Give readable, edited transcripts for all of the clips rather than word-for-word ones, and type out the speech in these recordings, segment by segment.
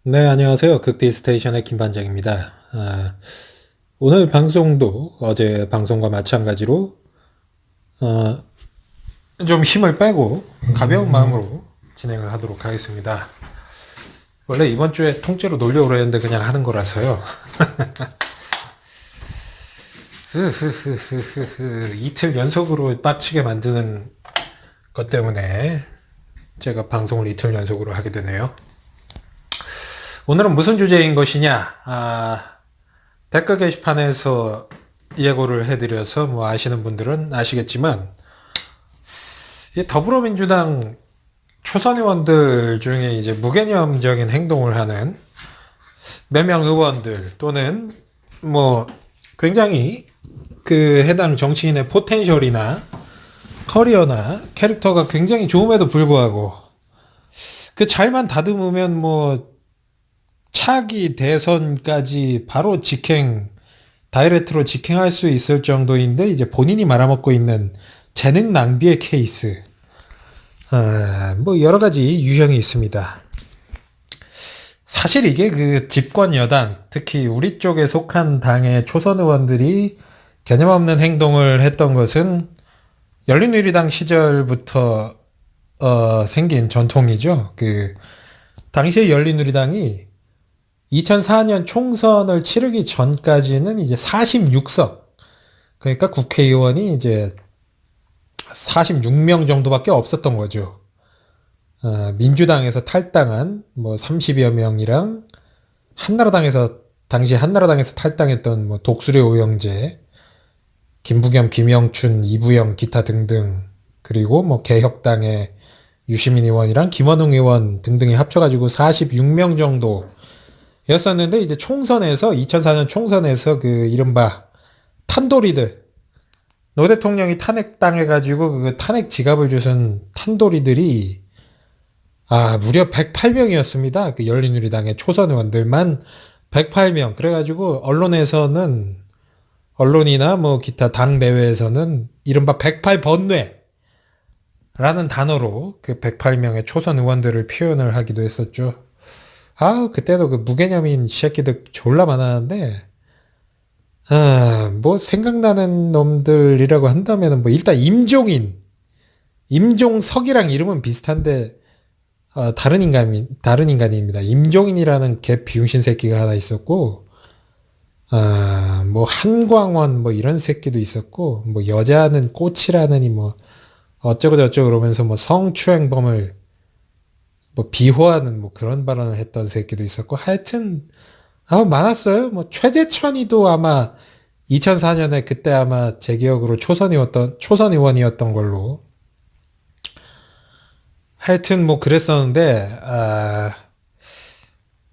네, 안녕하세요. 극디스테이션의 김반장입니다. 오늘 방송도 어제 방송과 마찬가지로 어, 좀 힘을 빼고 가벼운 마음으로 진행을 하도록 하겠습니다. 원래 이번 주에 통째로 놀려고 그랬는데 그냥 하는 거라서요. 이틀 연속으로 빡치게 만드는 것 때문에 제가 방송을 이틀 연속으로 하게 되네요. 오늘은 무슨 주제인 것이냐? 댓글 게시판에서 예고를 해드려서 뭐 아시는 분들은 아시겠지만 이 더불어민주당 초선 의원들 중에 이제 무개념적인 행동을 하는 몇 명 의원들 또는 뭐 굉장히 그 해당 정치인의 포텐셜이나 커리어나 캐릭터가 굉장히 좋음에도 불구하고 그 잘만 다듬으면 뭐 차기 대선까지 바로 직행 다이렉트로 직행할 수 있을 정도인데 이제 본인이 말아먹고 있는 재능 낭비의 케이스. 뭐 여러 가지 유형이 있습니다. 사실 이게 그 집권 여당, 특히 우리 쪽에 속한 당의 초선 의원들이 개념 없는 행동을 했던 것은 열린우리당 시절부터 생긴 전통이죠. 그 당시에 열린우리당이 2004년 총선을 치르기 전까지는 이제 46석, 그러니까 국회의원이 이제 46명 정도밖에 없었던 거죠. 민주당에서 탈당한 뭐 30여 명이랑 한나라당에서 당시 한나라당에서 탈당했던 뭐 독수리 오영재, 김부겸, 김영춘, 이부영 기타 등등 그리고 뭐 개혁당의 유시민 의원이랑 김원웅 의원 등등이 합쳐가지고 46명 정도였었는데 이제 총선에서 2004년 총선에서 그 이른바 탄도리들 노 대통령이 탄핵당해가지고 그 탄핵 지갑을 주순 탄도리들이 무려 108명이었습니다. 그 열린우리당의 초선 의원들만 108명. 그래가지고 언론이나 뭐 기타 당 내외에서는 이른바 108번뇌라는 단어로 그 108명의 초선 의원들을 표현을 하기도 했었죠. 그때도 그 무개념인 새끼들 졸라 많았는데 뭐 생각나는 놈들이라고 한다면은 뭐 일단 임종석이랑 이름은 비슷한데 다른 인간입니다. 임종인이라는 개 비용신 새끼가 하나 있었고 뭐 한광원 뭐 이런 새끼도 있었고 뭐 여자는 꽃이라느니 뭐 어쩌고 저쩌고 그러면서 뭐 성추행범을 뭐 비호하는 뭐 그런 발언을 했던 새끼도 있었고 하여튼 많았어요. 뭐 최재천이도 아마 2004년에 그때 아마 제 기억으로 초선 의원이었던 걸로. 하여튼 뭐 그랬었는데,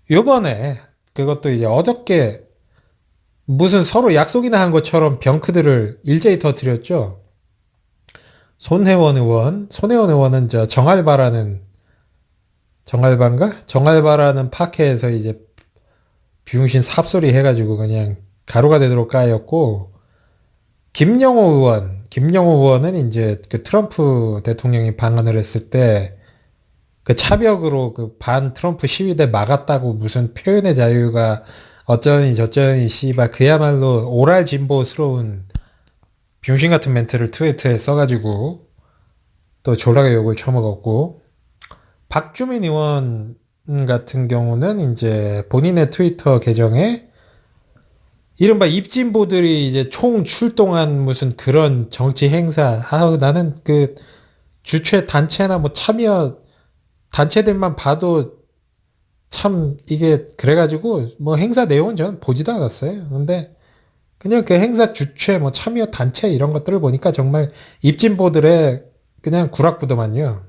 요번에 그것도 이제 어저께 무슨 서로 약속이나 한 것처럼 병크들을 일제히 터뜨렸죠. 손혜원 의원은 저 정알바라는 파케에서 이제 비용신 삽소리 해가지고 그냥 가루가 되도록 까였고, 김영호 의원은 이제 그 트럼프 대통령이 방한을 했을 때 그 차벽으로 그 반 트럼프 시위대 막았다고 무슨 표현의 자유가 어쩌니 저쩌니 씨발 그야말로 오랄 진보스러운 병신 같은 멘트를 트위터에 써가지고 또 졸라게 욕을 처먹었고 박주민 의원 같은 경우는 이제 본인의 트위터 계정에 이른바 입진보들이 이제 총 출동한 무슨 그런 정치 행사, 나는 그 주최 단체나 뭐 참여 단체들만 봐도 참 이게 그래가지고 뭐 행사 내용은 저는 보지도 않았어요. 근데 그냥 그 행사 주최 뭐 참여 단체 이런 것들을 보니까 정말 입진보들의 그냥 구락부더만요.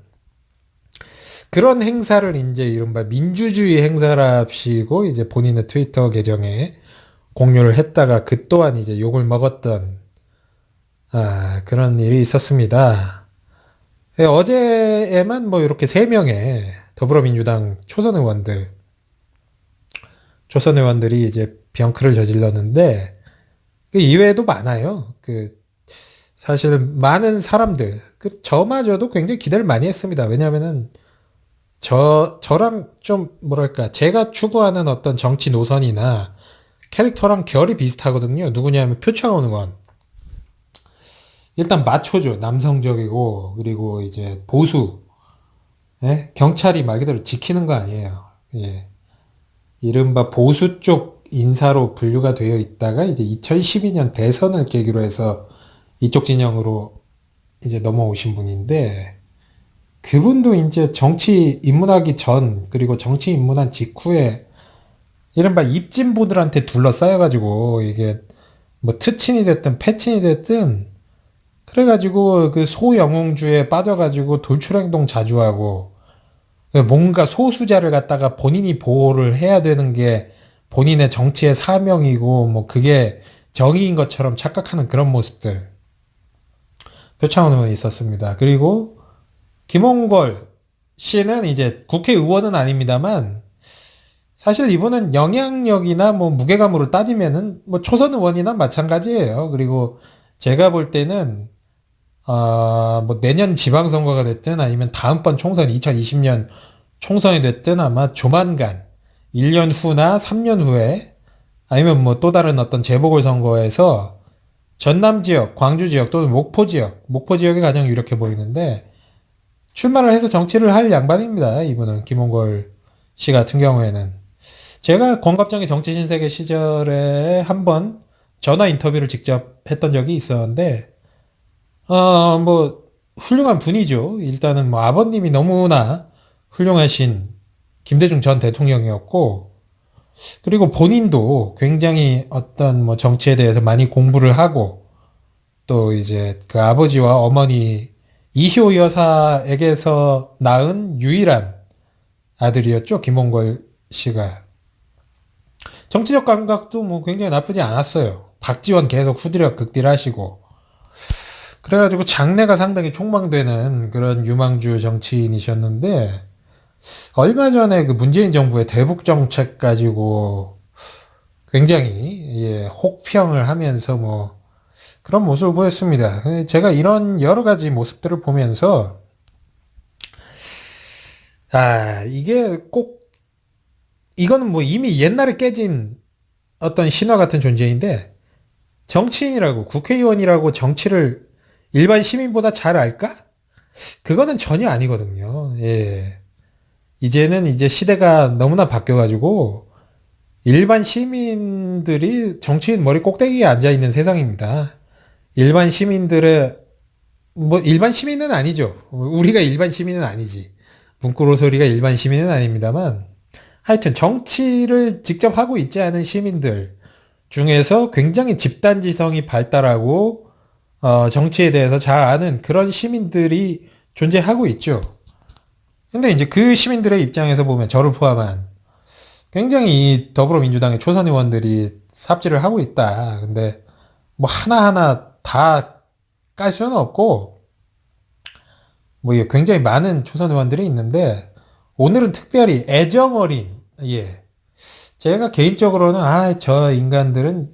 그런 행사를 이제 이른바 민주주의 행사랍시고 이제 본인의 트위터 계정에 공유를 했다가 그 또한 이제 욕을 먹었던 그런 일이 있었습니다. 어제에만 뭐 이렇게 3명의 더불어민주당 초선 의원들이 이제 병크를 저질렀는데 그 이외에도 많아요. 그 사실 많은 사람들, 그 저마저도 굉장히 기대를 많이 했습니다. 왜냐하면은 저랑 좀, 뭐랄까, 제가 추구하는 어떤 정치 노선이나 캐릭터랑 결이 비슷하거든요. 누구냐면 표창원. 일단 마초죠. 남성적이고, 그리고 이제 보수. 예? 경찰이 말 그대로 지키는 거 아니에요. 예. 이른바 보수 쪽 인사로 분류가 되어 있다가 이제 2012년 대선을 계기로 해서 이쪽 진영으로 이제 넘어오신 분인데, 그분도 이제 정치 입문하기 전, 그리고 정치 입문한 직후에 이른바 입진보들한테 둘러싸여가지고, 이게 뭐 특친이 됐든 패친이 됐든, 그래가지고 그 소영웅주에 빠져가지고 돌출행동 자주 하고, 뭔가 소수자를 갖다가 본인이 보호를 해야 되는 게 본인의 정치의 사명이고, 뭐 그게 정의인 것처럼 착각하는 그런 모습들. 표창원 의원이 있었습니다. 그리고 김홍걸 씨는 이제 국회의원은 아닙니다만, 사실 이분은 영향력이나 뭐 무게감으로 따지면은 뭐 초선 의원이나 마찬가지예요. 그리고 제가 볼 때는 뭐 내년 지방선거가 됐든 아니면 다음번 총선 2020년 총선이 됐든 아마 조만간 1년 후나 3년 후에 아니면 뭐 또 다른 어떤 재보궐선거에서 전남 지역, 광주 지역 또는 목포 지역이 가장 유력해 보이는데 출마를 해서 정치를 할 양반입니다. 이분은 김홍걸 씨 같은 경우에는 제가 권갑정의 정치 신세계 시절에 한번 전화 인터뷰를 직접 했던 적이 있었는데 뭐 훌륭한 분이죠. 일단은 뭐 아버님이 너무나 훌륭하신 김대중 전 대통령이었고 그리고 본인도 굉장히 어떤 뭐 정치에 대해서 많이 공부를 하고 또 이제 그 아버지와 어머니 이효 여사에게서 낳은 유일한 아들이었죠. 김홍걸 씨가. 정치적 감각도 뭐 굉장히 나쁘지 않았어요. 박지원 계속 후드려 극딜하시고. 그래가지고 장래가 상당히 촉망되는 그런 유망주 정치인이셨는데, 얼마 전에 그 문재인 정부의 대북 정책 가지고 굉장히, 예, 혹평을 하면서 뭐 그런 모습을 보였습니다. 제가 이런 여러 가지 모습들을 보면서, 이게 꼭, 이거는 뭐 이미 옛날에 깨진 어떤 신화 같은 존재인데, 정치인이라고, 국회의원이라고 정치를 일반 시민보다 잘 알까? 그거는 전혀 아니거든요. 예. 이제는 이제 시대가 너무나 바뀌어가지고, 일반 시민들이 정치인 머리 꼭대기에 앉아 있는 세상입니다. 일반 시민들의, 뭐, 일반 시민은 아니죠. 우리가 일반 시민은 아니지. 문구로 소리가 일반 시민은 아닙니다만, 하여튼 정치를 직접 하고 있지 않은 시민들 중에서 굉장히 집단지성이 발달하고, 정치에 대해서 잘 아는 그런 시민들이 존재하고 있죠. 근데 이제 그 시민들의 입장에서 보면 저를 포함한 굉장히 이 더불어민주당의 초선 의원들이 삽질을 하고 있다. 근데 뭐 하나하나 다 깔 수는 없고, 뭐 이게 굉장히 많은 초선 의원들이 있는데, 오늘은 특별히 애정 어린, 예. 제가 개인적으로는, 저 인간들은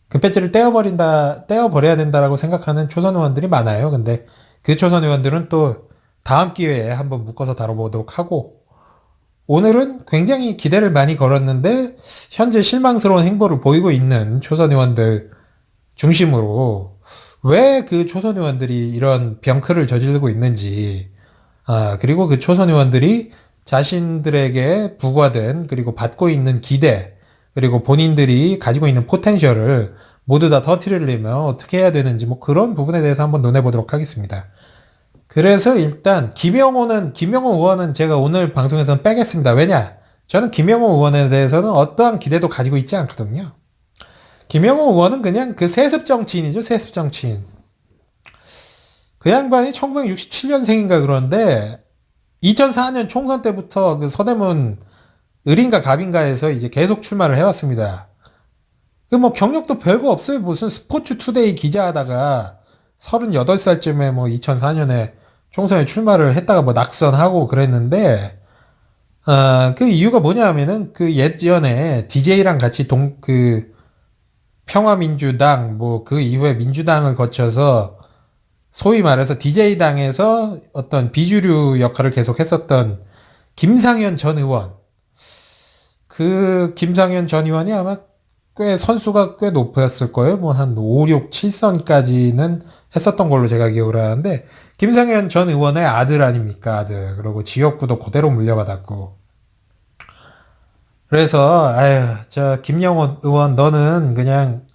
금배지를 떼어버려야 된다라고 생각하는 초선 의원들이 많아요. 근데 그 초선 의원들은 또 다음 기회에 한번 묶어서 다뤄보도록 하고, 오늘은 굉장히 기대를 많이 걸었는데, 현재 실망스러운 행보를 보이고 있는 초선 의원들 중심으로, 왜 그 초선 의원들이 이런 병크를 저지르고 있는지, 그리고 그 초선 의원들이 자신들에게 부과된, 그리고 받고 있는 기대, 그리고 본인들이 가지고 있는 포텐셜을 모두 다 터트리려면 어떻게 해야 되는지, 뭐 그런 부분에 대해서 한번 논해보도록 하겠습니다. 그래서 일단, 김영호 의원은 제가 오늘 방송에서는 빼겠습니다. 왜냐? 저는 김영호 의원에 대해서는 어떠한 기대도 가지고 있지 않거든요. 김영호 의원은 그냥 그 세습 정치인이죠, 세습 정치인. 그 양반이 1967년생인가 그런데 2004년 총선 때부터 그 서대문 을인가 갑인가에서 이제 계속 출마를 해왔습니다. 그 뭐 경력도 별거 없어요. 무슨 스포츠 투데이 기자하다가 38살쯤에 뭐 2004년에 총선에 출마를 했다가 뭐 낙선하고 그랬는데, 그 이유가 뭐냐 하면은 그 예전에 DJ랑 같이 평화민주당, 뭐 그 이후에 민주당을 거쳐서 소위 말해서 DJ당에서 어떤 비주류 역할을 계속 했었던 김상현 전 의원. 그 김상현 전 의원이 아마 꽤 선수가 꽤 높았을 거예요. 뭐 한 5, 6, 7선까지는 했었던 걸로 제가 기억을 하는데 김상현 전 의원의 아들 아닙니까? 아들. 그리고 지역구도 그대로 물려받았고. 그래서 아유, 저 김영호 의원 너는 그냥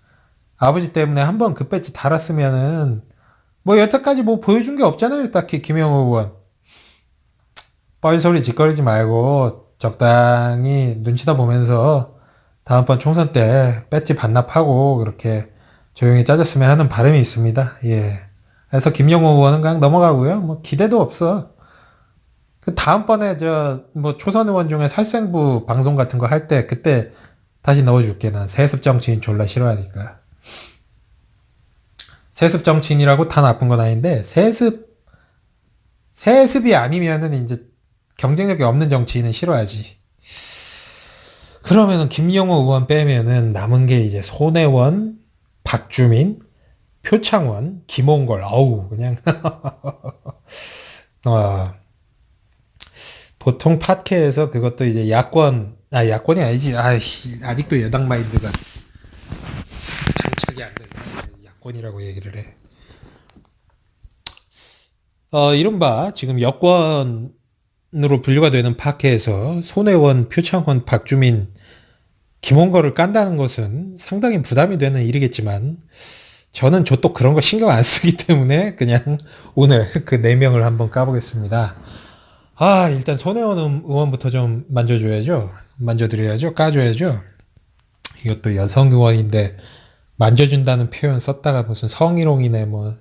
아버지 때문에 한번 그 배지 달았으면은 뭐 여태까지 뭐 보여준 게 없잖아요. 딱히 김영호 의원. 뻘소리 짓거리지 말고 적당히 눈치다 보면서 다음번 총선 때 배지 반납하고 그렇게 조용히 짜졌으면 하는 바람이 있습니다. 예. 그래서 김영호 의원은 그냥 넘어가고요. 뭐 기대도 없어. 그 다음번에 저 뭐 초선 의원 중에 살생부 방송 같은 거 할 때 그때 다시 넣어줄게. 난 세습 정치인 졸라 싫어하니까. 세습 정치인이라고 다 나쁜 건 아닌데 세습이 아니면은 이제 경쟁력이 없는 정치인은 싫어하지. 그러면은 김영호 의원 빼면은 남은 게 이제 손혜원, 박주민, 표창원, 김홍걸. 아우 그냥 어, 보통 팟캐에서 그것도 이제 야권이 아니지. 아이씨 아직도 여당 마인드가 장착이 안 된다. 야권이라고 얘기를 해. 이른바 지금 여권으로 분류가 되는 팟캐에서 손혜원, 표창원, 박주민, 김홍거를 깐다는 것은 상당히 부담이 되는 일이겠지만 저는 저 또 그런 거 신경 안 쓰기 때문에 그냥 오늘 그 4명을 한번 까보겠습니다. 일단 손혜원 의원부터 좀 만져줘야죠. 만져드려야죠. 까줘야죠. 이것도 여성 의원인데 만져준다는 표현 썼다가 무슨 성희롱이네 뭐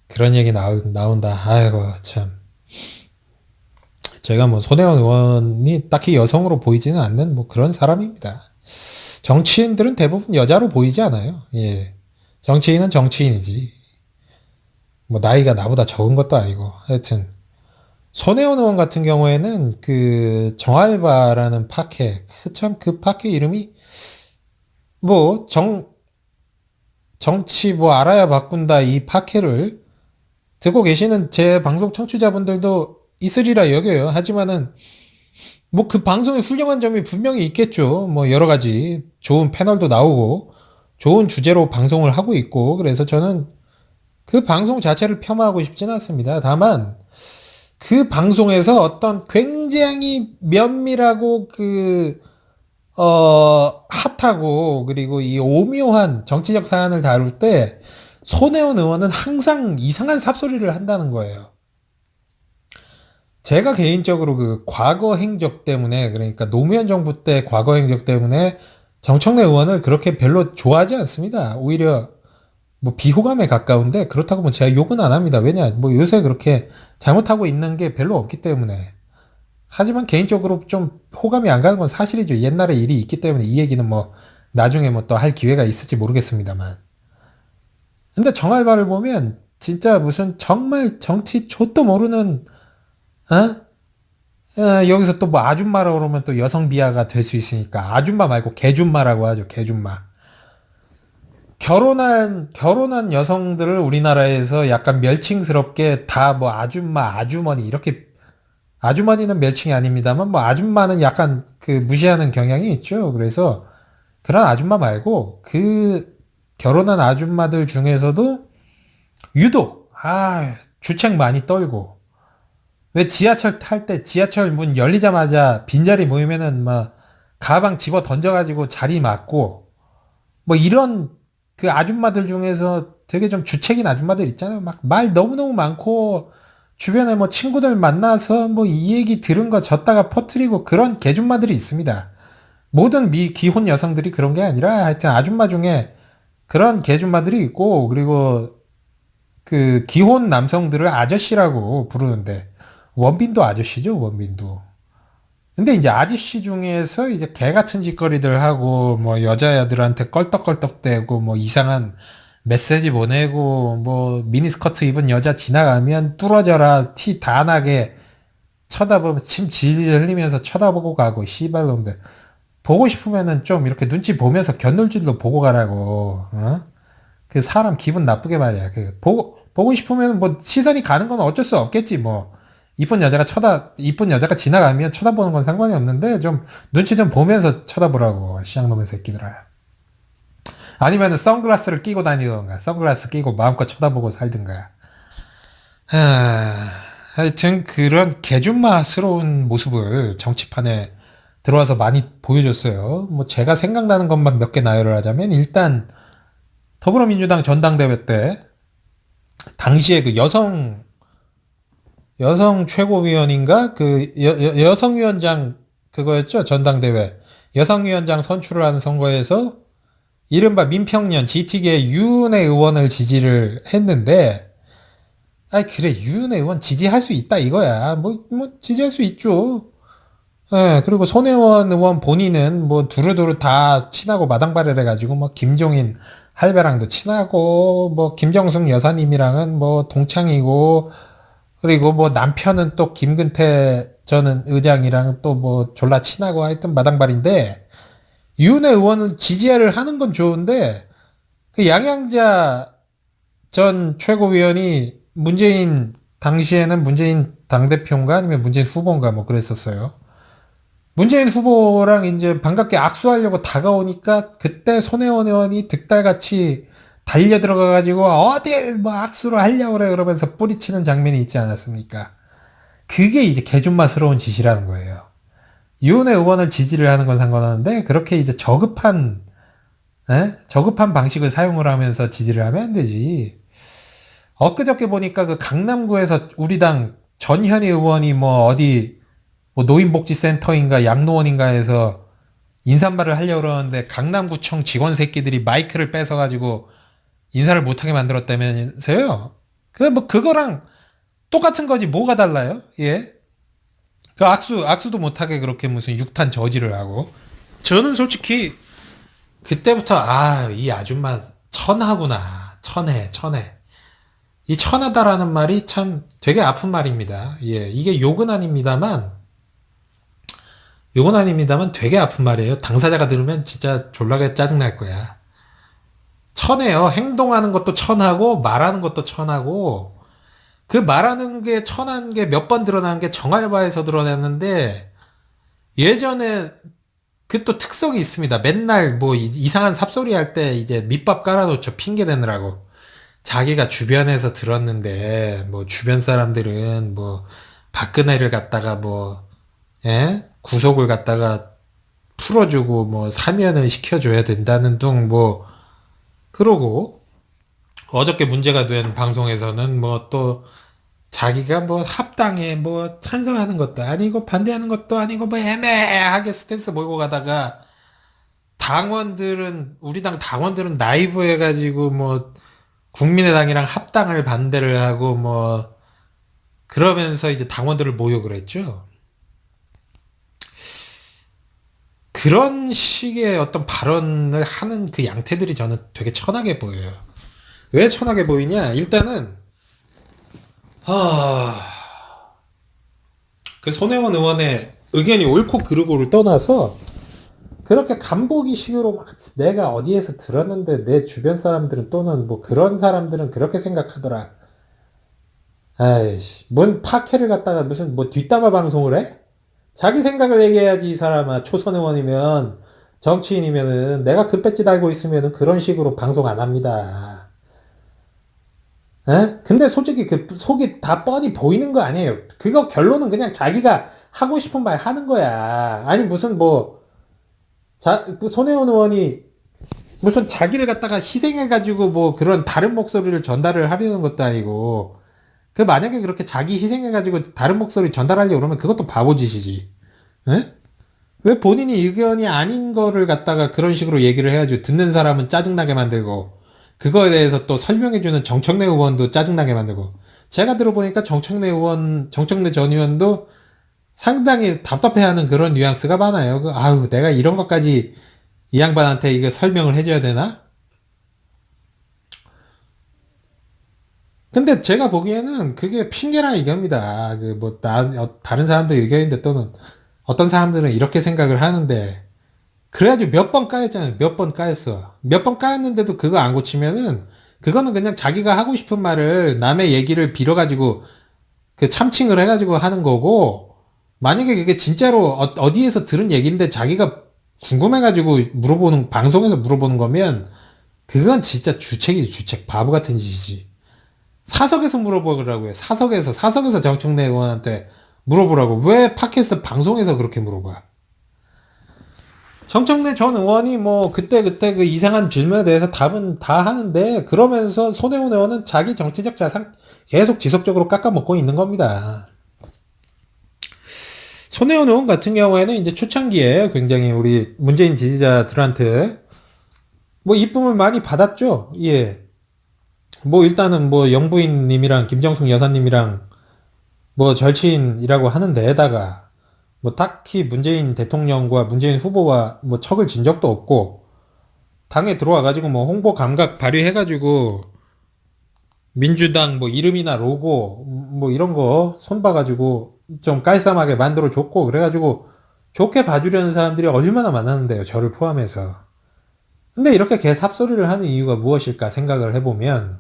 그런 얘기 나온다. 아이고 참. 제가 뭐 손혜원 의원이 딱히 여성으로 보이지는 않는 뭐 그런 사람입니다. 정치인들은 대부분 여자로 보이지 않아요. 예. 정치인은 정치인이지. 뭐 나이가 나보다 적은 것도 아니고. 하여튼 손혜원 의원 같은 경우에는 그 정알바라는 팟캐 참 그 팟캐 이름이 뭐 정치 뭐 알아야 바꾼다 이 팟캐를 듣고 계시는 제 방송 청취자분들도 있으리라 여겨요. 하지만은 뭐 그 방송에 훌륭한 점이 분명히 있겠죠. 뭐 여러 가지 좋은 패널도 나오고 좋은 주제로 방송을 하고 있고 그래서 저는 그 방송 자체를 폄하하고 싶지는 않습니다. 다만 그 방송에서 어떤 굉장히 면밀하고 핫하고 그리고 이 오묘한 정치적 사안을 다룰 때 손혜원 의원은 항상 이상한 삽소리를 한다는 거예요. 제가 개인적으로 그 과거 행적 때문에 그러니까 노무현 정부 때 과거 행적 때문에 정청래 의원을 그렇게 별로 좋아하지 않습니다. 오히려 뭐 비호감에 가까운데 그렇다고 뭐 제가 욕은 안 합니다. 왜냐 뭐 요새 그렇게 잘못하고 있는 게 별로 없기 때문에. 하지만 개인적으로 좀 호감이 안 가는 건 사실이죠. 옛날에 일이 있기 때문에 이 얘기는 뭐 나중에 뭐 또 할 기회가 있을지 모르겠습니다만. 근데 정알바를 보면 진짜 무슨 정말 정치 좆도 모르는 어? 여기서 또 뭐 아줌마라고 그러면 또 여성 비하가 될 수 있으니까 아줌마 말고 개줌마라고 하죠. 개줌마. 결혼한 여성들을 우리나라에서 약간 멸칭스럽게 다 뭐 아줌마, 아주머니 이렇게 아주머니는 멸칭이 아닙니다만 뭐 아줌마는 약간 그 무시하는 경향이 있죠. 그래서 그런 아줌마 말고 그 결혼한 아줌마들 중에서도 유독 주책 많이 떨고 왜 지하철 탈 때 지하철 문 열리자마자 빈자리 모이면은 막 가방 집어 던져가지고 자리 맞고 뭐 이런 그 아줌마들 중에서 되게 좀 주책인 아줌마들 있잖아요. 막 말 너무너무 많고 주변에 뭐 친구들 만나서 뭐 이 얘기 들은 거 졌다가 퍼뜨리고 그런 개줌마들이 있습니다. 모든 기혼 여성들이 그런 게 아니라 하여튼 아줌마 중에 그런 개줌마들이 있고 그리고 그 기혼 남성들을 아저씨라고 부르는데 원빈도 아저씨죠, 원빈도. 근데 이제 아저씨 중에서 이제 개 같은 짓거리들 하고 뭐 여자애들한테 껄떡껄떡대고 뭐 이상한 메시지 보내고 뭐 미니스커트 입은 여자 지나가면 뚫어져라 티 다 나게 쳐다보면 침 질질 흘리면서 쳐다보고 가고 씨발놈들 보고 싶으면은 좀 이렇게 눈치 보면서 겨눌질도 보고 가라고 그 사람 기분 나쁘게 말이야 그 보고 싶으면 뭐 시선이 가는 건 어쩔 수 없겠지 뭐 이쁜 여자가 지나가면 쳐다보는 건 상관이 없는데, 좀, 눈치 좀 보면서 쳐다보라고, 시장놈의 새끼들아. 아니면은 선글라스를 끼고 다니던가, 선글라스 끼고 마음껏 쳐다보고 살든가. 하여튼 그런 개준마스러운 모습을 정치판에 들어와서 많이 보여줬어요. 뭐 제가 생각나는 것만 몇 개 나열을 하자면 일단 더불어민주당 전당대회 때 당시에 그 여성 최고위원인가 그 여성위원장 그거였죠 전당대회 여성위원장 선출을 하는 선거에서 이른바 민평년 GT계 유은혜 의원을 지지를 했는데 아이 그래 유은혜 의원 지지할 수 있다 이거야 뭐 지지할 수 있죠. 예, 그리고 손혜원 의원 본인은 뭐 두루두루 다 친하고 마당발을 해가지고 뭐 김종인 할배랑도 친하고 뭐 김정숙 여사님이랑은 뭐 동창이고 그리고 뭐 남편은 또 김근태 전 의장이랑 또 뭐 졸라 친하고 하여튼 마당발인데 유은혜 의원을 지지를 하는 건 좋은데 그 양양자 전 최고위원이 당시에는 문재인 당대표인가 아니면 문재인 후보인가 뭐 그랬었어요. 문재인 후보랑 이제 반갑게 악수하려고 다가오니까 그때 손혜원 의원이 득달같이 달려 들어가가지고 어딜 뭐 악수를 하려고 그래 그러면서 뿌리치는 장면이 있지 않았습니까? 그게 이제 개준마스러운 짓이라는 거예요. 유은혜 의원을 지지를 하는 건 상관없는데 그렇게 이제 저급한 방식을 사용을 하면서 지지를 하면 안 되지. 엊그저께 보니까 그 강남구에서 우리 당 전현희 의원이 뭐 어디 뭐 노인복지센터인가 양로원인가에서 인사말을 하려고 그러는데 강남구청 직원 새끼들이 마이크를 뺏어가지고 인사를 못하게 만들었다면서요? 그거랑 똑같은 거지 뭐가 달라요? 예? 그 악수도 못하게 그렇게 무슨 육탄 저지를 하고 저는 솔직히 그때부터 이 아줌마 천하구나 천해 이 천하다라는 말이 참 되게 아픈 말입니다. 예, 이게 욕은 아닙니다만 되게 아픈 말이에요. 당사자가 들으면 진짜 졸라게 짜증날 거야. 천해요. 행동하는 것도 천하고 말하는 것도 천하고 그 말하는 게 천한 게 몇 번 드러난 게 정알바에서 드러났는데 예전에 그 또 특성이 있습니다. 맨날 뭐 이상한 삽소리 할 때 이제 밑밥 깔아놓죠. 핑계 대느라고. 자기가 주변에서 들었는데 뭐 주변 사람들은 뭐 박근혜를 갖다가 뭐 구속을 갖다가 풀어주고 뭐 사면을 시켜줘야 된다는 둥 뭐 그러고 어저께 문제가 된 방송에서는 뭐 또 자기가 뭐 합당에 뭐 찬성하는 것도 아니고 반대하는 것도 아니고 뭐 애매하게 스탠스 몰고 가다가 우리 당 당원들은 나이브 해가지고 뭐 국민의당이랑 합당을 반대를 하고 뭐 그러면서 이제 당원들을 모욕을 했죠. 그런 식의 어떤 발언을 하는 그 양태들이 저는 되게 천하게 보여요. 왜 천하게 보이냐? 일단은 그 손혜원 의원의 의견이 옳고 그르고를 떠나서 그렇게 간보기 식으로 막 내가 어디에서 들었는데 내 주변 사람들은 또는 뭐 그런 사람들은 그렇게 생각하더라. 아이씨, 뭔 파케를 갖다가 무슨 뭐 뒷담화 방송을 해? 자기 생각을 얘기해야지 이 사람아. 초선 의원이면 정치인이면은 내가 금배지 달고 있으면은 그런 식으로 방송 안 합니다. 근데 솔직히 그 속이 다 뻔히 보이는 거 아니에요. 그거 결론은 그냥 자기가 하고 싶은 말 하는 거야. 아니 무슨 뭐 그 손혜원 의원이 무슨 자기를 갖다가 희생해가지고 뭐 그런 다른 목소리를 전달을 하려는 것도 아니고 그 만약에 그렇게 자기 희생해가지고 다른 목소리 전달하려고 그러면 그것도 바보짓이지. 에? 왜 본인이 의견이 아닌 거를 갖다가 그런 식으로 얘기를 해가지고 듣는 사람은 짜증나게 만들고 그거에 대해서 또 설명해주는 정청래 의원도 짜증나게 만들고 제가 들어보니까 정청래 전 의원도 상당히 답답해하는 그런 뉘앙스가 많아요. 아유 내가 이런 것까지 이 양반한테 이거 설명을 해줘야 되나? 근데 제가 보기에는 그게 핑계라 이겁니다. 다른 사람들 의견인데 또는 어떤 사람들은 이렇게 생각을 하는데, 그래가지고 몇 번 까였잖아요. 몇 번 까였어. 몇 번 까였는데도 그거 안 고치면은, 그거는 그냥 자기가 하고 싶은 말을 남의 얘기를 빌어가지고, 그 참칭을 해가지고 하는 거고, 만약에 그게 진짜로 어디에서 들은 얘기인데 자기가 궁금해가지고 물어보는, 방송에서 물어보는 거면, 그건 진짜 주책이지, 주책. 바보 같은 짓이지. 사석에서 물어보라고요. 사석에서 정청래 의원한테 물어보라고. 왜 팟캐스트 방송에서 그렇게 물어봐? 정청래 전 의원이 뭐 그때 그 이상한 질문에 대해서 답은 다 하는데, 그러면서 손혜원 의원은 자기 정치적 자산 계속 지속적으로 깎아먹고 있는 겁니다. 손혜원 의원 같은 경우에는 이제 초창기에 굉장히 우리 문재인 지지자들한테 뭐 이쁨을 많이 받았죠. 예. 뭐 일단은 뭐 영부인님이랑 김정숙 여사님이랑 뭐 절친이라고 하는 데에다가 뭐 딱히 문재인 대통령과 문재인 후보와 뭐 척을 진 적도 없고, 당에 들어와가지고 뭐 홍보 감각 발휘해가지고 민주당 뭐 이름이나 로고 뭐 이런 거 손봐가지고 좀 깔쌈하게 만들어 줬고, 그래가지고 좋게 봐주려는 사람들이 얼마나 많았는데요, 저를 포함해서. 근데 이렇게 개 삽소리를 하는 이유가 무엇일까 생각을 해보면,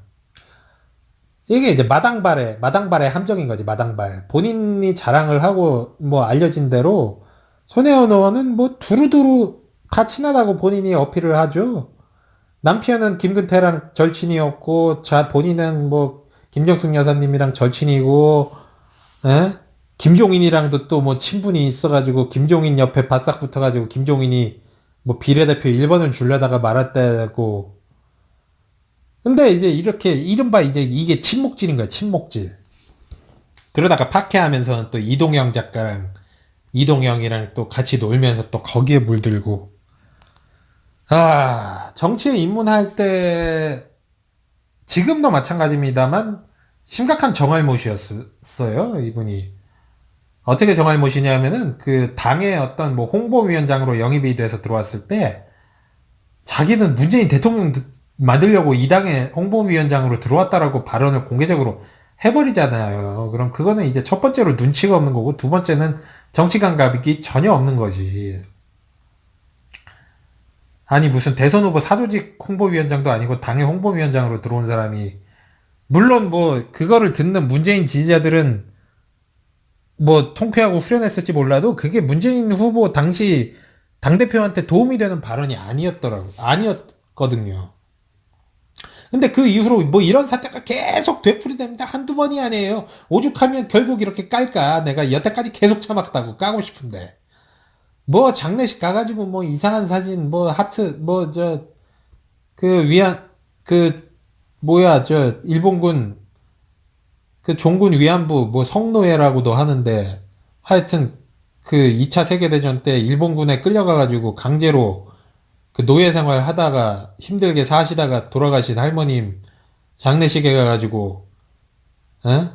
이게 이제 마당발의 함정인 거지, 마당발. 본인이 자랑을 하고 뭐 알려진 대로 손혜원 의원은 뭐 두루두루 다 친하다고 본인이 어필을 하죠. 남편은 김근태랑 절친이었고, 본인은 뭐 김정숙 여사님이랑 절친이고, 에? 김종인이랑도 또 뭐 친분이 있어가지고 김종인 옆에 바싹 붙어가지고 김종인이 뭐 비례대표 1번을 주려다가 말았다고. 근데 이제 이렇게 이른바 이제 이게 친목질인 거야, 친목질. 그러다가 파케하면서는 또 이동영이랑 또 같이 놀면서 또 거기에 물들고. 정치에 입문할 때 지금도 마찬가지입니다만 심각한 정알못이었어요, 이분이. 어떻게 정알못이냐면은 그 당의 어떤 뭐 홍보위원장으로 영입이 돼서 들어왔을 때 자기는 문재인 대통령 만들려고 이 당의 홍보위원장으로 들어왔다라고 발언을 공개적으로 해버리잖아요. 그럼 그거는 이제 첫 번째로 눈치가 없는 거고, 두 번째는 정치 감각이 전혀 없는 거지. 아니 무슨 대선 후보 사조직 홍보위원장도 아니고 당의 홍보위원장으로 들어온 사람이, 물론 뭐 그거를 듣는 문재인 지지자들은 뭐 통쾌하고 후련했을지 몰라도 그게 문재인 후보 당시 당대표한테 도움이 되는 발언이 아니었거든요. 근데 그 이후로 뭐 이런 사태가 계속 되풀이됩니다. 한두 번이 아니에요. 오죽하면 결국 이렇게 깔까? 내가 여태까지 계속 참았다고 까고 싶은데. 뭐 장례식 가가지고 뭐 이상한 사진, 뭐 하트, 뭐 그 그 뭐야, 일본군 그 종군 위안부 뭐 성노예라고도 하는데, 하여튼 그 2차 세계대전 때 일본군에 끌려가가지고 강제로 그 노예 생활 하다가 힘들게 사시다가 돌아가신 할머님 장례식에 가가지고, 에?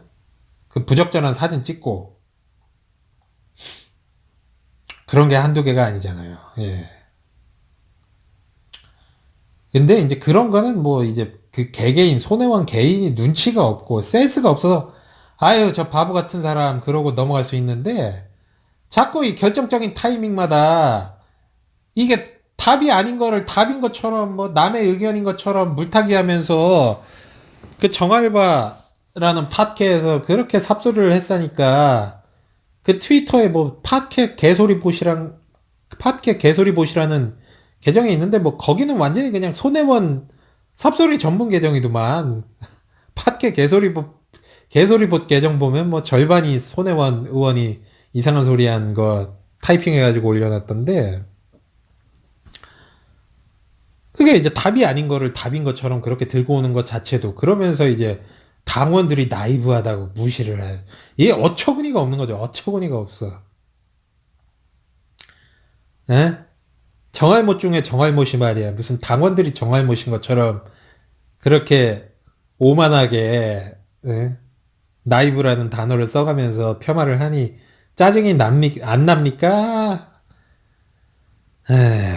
그 부적절한 사진 찍고, 그런 게 한두 개가 아니잖아요. 예. 근데 이제 그런 거는 뭐 이제 그 개개인, 손혜원 개인이 눈치가 없고 센스가 없어서 아유 저 바보 같은 사람 그러고 넘어갈 수 있는데, 자꾸 이 결정적인 타이밍마다 이게 답이 아닌 거를 답인 것처럼 뭐 남의 의견인 것처럼 물타기 하면서, 그 정알바라는 팟캐에서 그렇게 삽소리를 했으니까 그 트위터에 뭐 팟캐 개소리 보시라는 계정이 있는데, 뭐 거기는 완전히 그냥 손혜원 삽소리 전문 계정이더만. 팟캐 개소리봇 계정 보면 뭐 절반이 손혜원 의원이 이상한 소리 한 거 타이핑해가지고 올려놨던데, 그게 이제 답이 아닌 거를 답인 것처럼 그렇게 들고 오는 것 자체도, 그러면서 이제 당원들이 나이브하다고 무시를 해. 이게 어처구니가 없는 거죠. 어처구니가 없어. 에? 정알못 중에 정알못이 말이야. 무슨 당원들이 정알못인 것처럼 그렇게 오만하게, 에? 나이브라는 단어를 써가면서 폄하를 하니 짜증이 안 납니까? 에휴,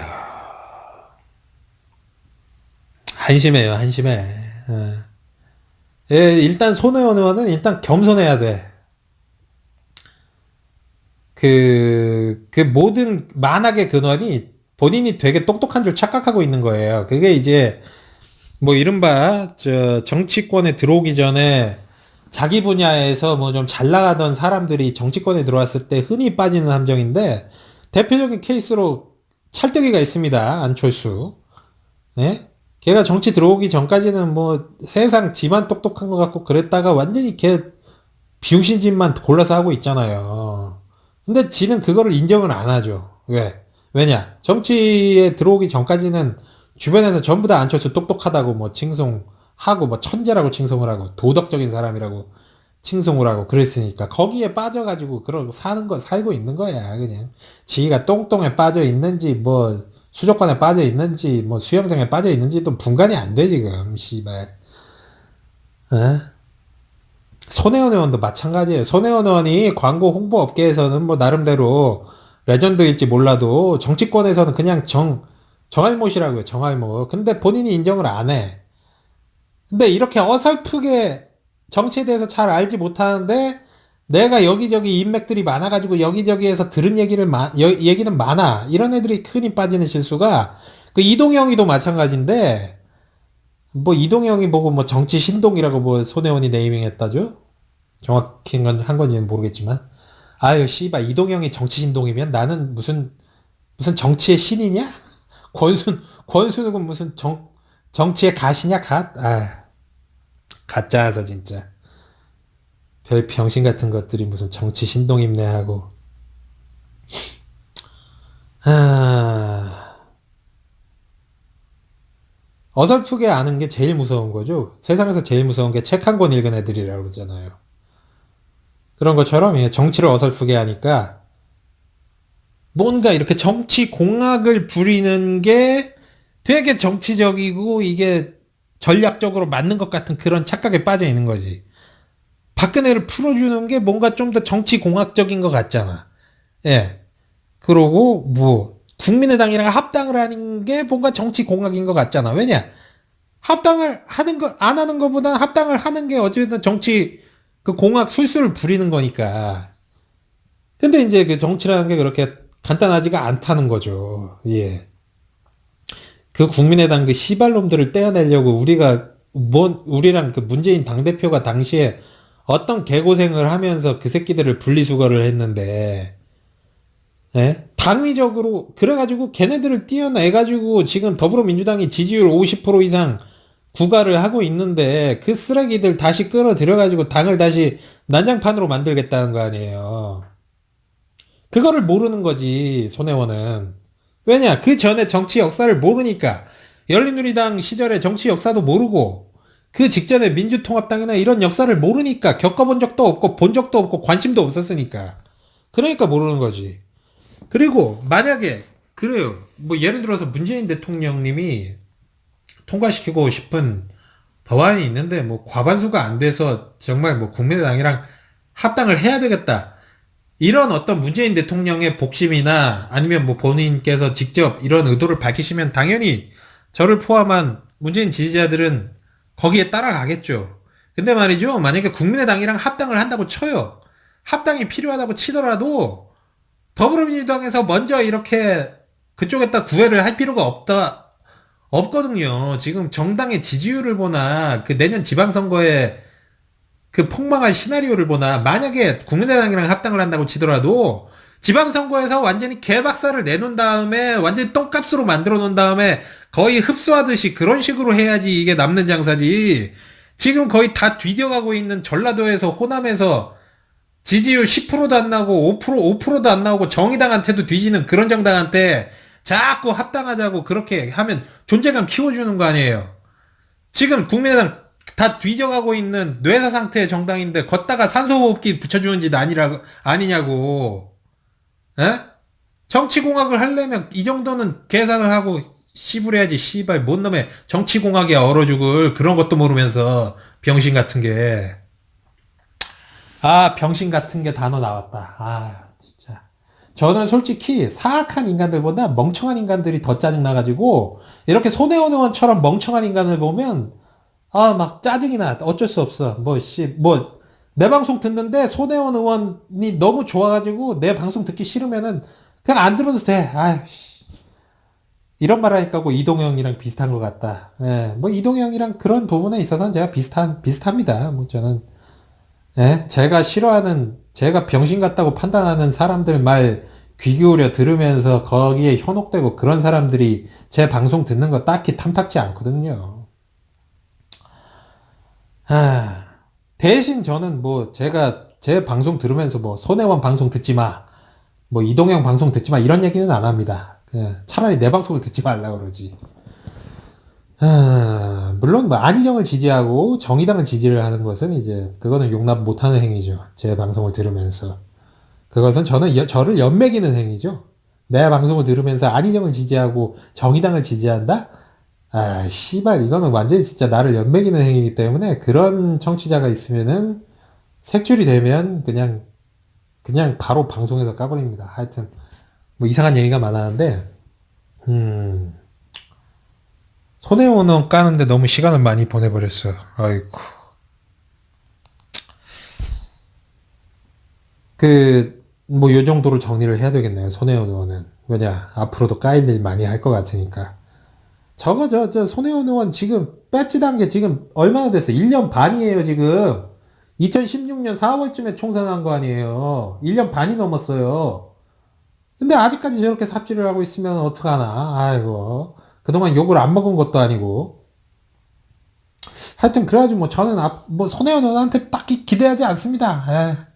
한심해요, 한심해. 예, 일단 손혜원 의원은 일단 겸손해야 돼. 그 모든 만악의 근원이 본인이 되게 똑똑한 줄 착각하고 있는 거예요. 그게 이제 뭐 이른바 정치권에 들어오기 전에 자기 분야에서 뭐 좀 잘 나가던 사람들이 정치권에 들어왔을 때 흔히 빠지는 함정인데, 대표적인 케이스로 찰떡이가 있습니다. 안철수. 예? 걔가 정치 들어오기 전까지는 뭐 세상 지만 똑똑한 것 같고 그랬다가 완전히 걔 비용신짓만 골라서 하고 있잖아요. 근데 지는 그거를 인정을 안 하죠. 왜? 왜냐? 정치에 들어오기 전까지는 주변에서 전부 다 안철수 똑똑하다고 뭐 칭송하고 뭐 천재라고 칭송을 하고 도덕적인 사람이라고 칭송을 하고 그랬으니까 거기에 빠져가지고 그런 사는 거 살고 있는 거야. 그냥 지가 똥똥에 빠져 있는지 뭐 수족관에 빠져 있는지 뭐 수영장에 빠져 있는지 또 분간이 안 돼 지금 씨발. 어? 손혜원 의원도 마찬가지예요. 손혜원 의원이 광고 홍보 업계에서는 뭐 나름대로 레전드일지 몰라도 정치권에서는 그냥 정알못이라고요. 정알못. 근데 본인이 인정을 안 해. 근데 이렇게 어설프게 정치에 대해서 잘 알지 못하는데 내가 여기저기 인맥들이 많아가지고 여기저기에서 들은 얘기는 많아. 이런 애들이 흔히 빠지는 실수가 그 이동영이도 마찬가지인데 뭐 이동영이 보고 뭐 정치 신동이라고 뭐 손혜원이 네이밍 했다죠? 정확히 한 건지는 모르겠지만. 아유, 씨발, 이동영이 정치 신동이면 나는 무슨 정치의 신이냐? 권순욱은 무슨 정치의 가시냐, 갓? 아, 가짜여서 진짜. 별 병신 같은 것들이 무슨 정치 신동임내 하고. 아, 어설프게 아는 게 제일 무서운 거죠. 세상에서 제일 무서운 게 책 한 권 읽은 애들이라고 그러잖아요. 그런 것처럼 정치를 어설프게 하니까 뭔가 이렇게 정치 공학을 부리는 게 되게 정치적이고 이게 전략적으로 맞는 것 같은 그런 착각에 빠져 있는 거지. 박근혜를 풀어주는 게 뭔가 좀 더 정치 공학적인 것 같잖아. 예. 그러고 뭐 국민의당이랑 합당을 하는 게 뭔가 정치 공학인 것 같잖아. 왜냐? 합당을 하는 거 안 하는 것보다 합당을 하는 게 어쨌든 정치 그 공학 술수를 부리는 거니까. 근데 이제 그 정치라는 게 그렇게 간단하지가 않다는 거죠. 예. 그 국민의당 그 씨발놈들을 떼어내려고 우리랑 그 문재인 당대표가 당시에 어떤 개고생을 하면서 그 새끼들을 분리수거를 했는데, 예? 당위적으로, 그래가지고 걔네들을 띄어내가지고 지금 더불어민주당이 지지율 50% 이상 구가를 하고 있는데 그 쓰레기들 다시 끌어들여가지고 당을 다시 난장판으로 만들겠다는 거 아니에요. 그거를 모르는 거지, 손혜원은. 왜냐? 그 전에 정치 역사를 모르니까. 열린우리당 시절의 정치 역사도 모르고, 그 직전에 민주통합당이나 이런 역사를 모르니까, 겪어본 적도 없고, 본 적도 없고, 관심도 없었으니까. 그러니까 모르는 거지. 그리고, 만약에, 그래요. 뭐, 예를 들어서 문재인 대통령님이 통과시키고 싶은 법안이 있는데, 뭐, 과반수가 안 돼서 정말 뭐, 국민의당이랑 합당을 해야 되겠다. 이런 어떤 문재인 대통령의 복심이나 아니면 뭐 본인께서 직접 이런 의도를 밝히시면 당연히 저를 포함한 문재인 지지자들은 거기에 따라가겠죠. 근데 말이죠. 만약에 국민의당이랑 합당을 한다고 쳐요. 합당이 필요하다고 치더라도 더불어민주당에서 먼저 이렇게 그쪽에다 구애를 할 필요가 없거든요. 지금 정당의 지지율을 보나 그 내년 지방선거에 그 폭망할 시나리오를 보나 만약에 국민의당이랑 합당을 한다고 치더라도 지방선거에서 완전히 개박살을 내놓은 다음에 완전히 똥값으로 만들어 놓은 다음에 거의 흡수하듯이 그런 식으로 해야지 이게 남는 장사지. 지금 거의 다 뒤져가고 있는 전라도에서 호남에서 지지율 10%도 안 나오고 5%도 안 나오고 정의당한테도 뒤지는 그런 정당한테 자꾸 합당하자고 그렇게 하면 존재감 키워주는 거 아니에요. 지금 국민의당 다 뒤져가고 있는 뇌사 상태의 정당인데 걷다가 산소호흡기 붙여주는 짓 아니냐고. 에? 정치공학을 하려면 이 정도는 계산을 하고 씨부려야지. 씨발 뭔 놈의 정치공학에 얼어 죽을 그런 것도 모르면서 병신 같은 게. 아, 병신 같은 게 단어 나왔다. 아, 진짜. 저는 솔직히 사악한 인간들보다 멍청한 인간들이 더 짜증나가지고 이렇게 손혜원 의원처럼 멍청한 인간을 보면 아, 막 짜증이 나. 어쩔 수 없어. 내 방송 듣는데 손혜원 의원이 너무 좋아가지고 내 방송 듣기 싫으면은 그냥 안 들어도 돼. 아이씨. 이런 말 하니까 뭐 이동형이랑 비슷한 것 같다. 예, 뭐 이동형이랑 그런 부분에 있어서는 제가 비슷합니다. 뭐 저는 예? 제가 싫어하는, 제가 병신 같다고 판단하는 사람들 말 귀 기울여 들으면서 거기에 현혹되고 그런 사람들이 제 방송 듣는 거 딱히 탐탁지 않거든요. 아, 대신 저는 뭐 제가 제 방송 들으면서 뭐 손혜원 방송 듣지 마, 뭐 이동형 방송 듣지 마 이런 얘기는 안 합니다. 차라리 내 방송을 듣지 말라 그러지. 물론 뭐 안희정을 지지하고 정의당을 지지를 하는 것은 이제 그거는 용납 못하는 행위죠. 제 방송을 들으면서. 그것은 저를 연맥이는 행위죠. 내 방송을 들으면서 안희정을 지지하고 정의당을 지지한다? 아, 씨발, 이거는 완전히 진짜 나를 연맥이는 행위이기 때문에 그런 청취자가 있으면은 색출이 되면 그냥 바로 방송에서 까버립니다. 하여튼, 뭐 이상한 얘기가 많았는데, 음, 손해원은 까는데 너무 시간을 많이 보내버렸어. 아이고. 뭐, 요 정도로 정리를 해야 되겠네요. 손해원 의원은. 왜냐, 앞으로도 까일 일 많이 할 것 같으니까. 손혜원 의원 지금 배지단 게 지금 얼마나 됐어요? 1년 반이에요, 지금. 2016년 4월쯤에 총선한 거 아니에요. 1년 반이 넘었어요. 근데 아직까지 저렇게 삽질을 하고 있으면 어떡하나. 아이고. 그동안 욕을 안 먹은 것도 아니고. 하여튼, 그래가지고 뭐 저는 뭐 손혜원 의원한테 딱히 기대하지 않습니다.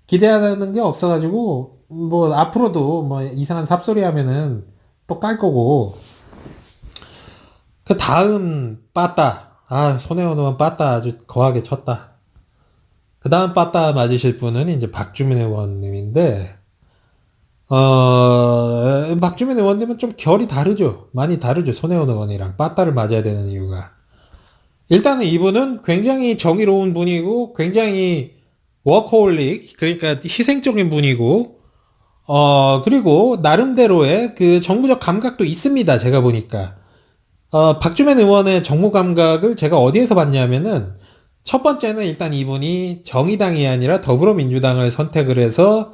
기대하는 게 없어가지고, 뭐 앞으로도 뭐 이상한 삽소리 하면은 또 깔 거고. 그 다음 빠따. 아, 손혜원 의원 빠따 아주 거하게 쳤다. 그 다음 빠따 맞으실 분은 이제 박주민 의원님인데, 박주민 의원님은 좀 결이 다르죠. 많이 다르죠. 손혜원 의원이랑 빠따를 맞아야 되는 이유가. 일단은 이분은 굉장히 정의로운 분이고, 굉장히 워커홀릭, 그러니까 희생적인 분이고, 그리고 나름대로의 그 정무적 감각도 있습니다. 제가 보니까. 박주민 의원의 정무 감각을 제가 어디에서 봤냐면은 첫 번째는 일단 이분이 정의당이 아니라 더불어민주당을 선택을 해서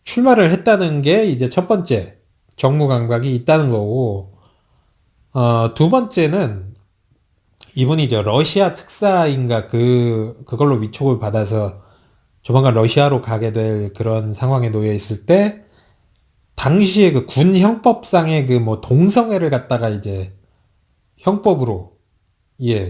출마를 했다는 게 이제 첫 번째 정무 감각이 있다는 거고, 두 번째는 이분이 저 러시아 특사인가 그걸로 위촉을 받아서 조만간 러시아로 가게 될 그런 상황에 놓여 있을 때 당시에 그 군 형법상의 그 뭐 동성애를 갖다가 이제 형법으로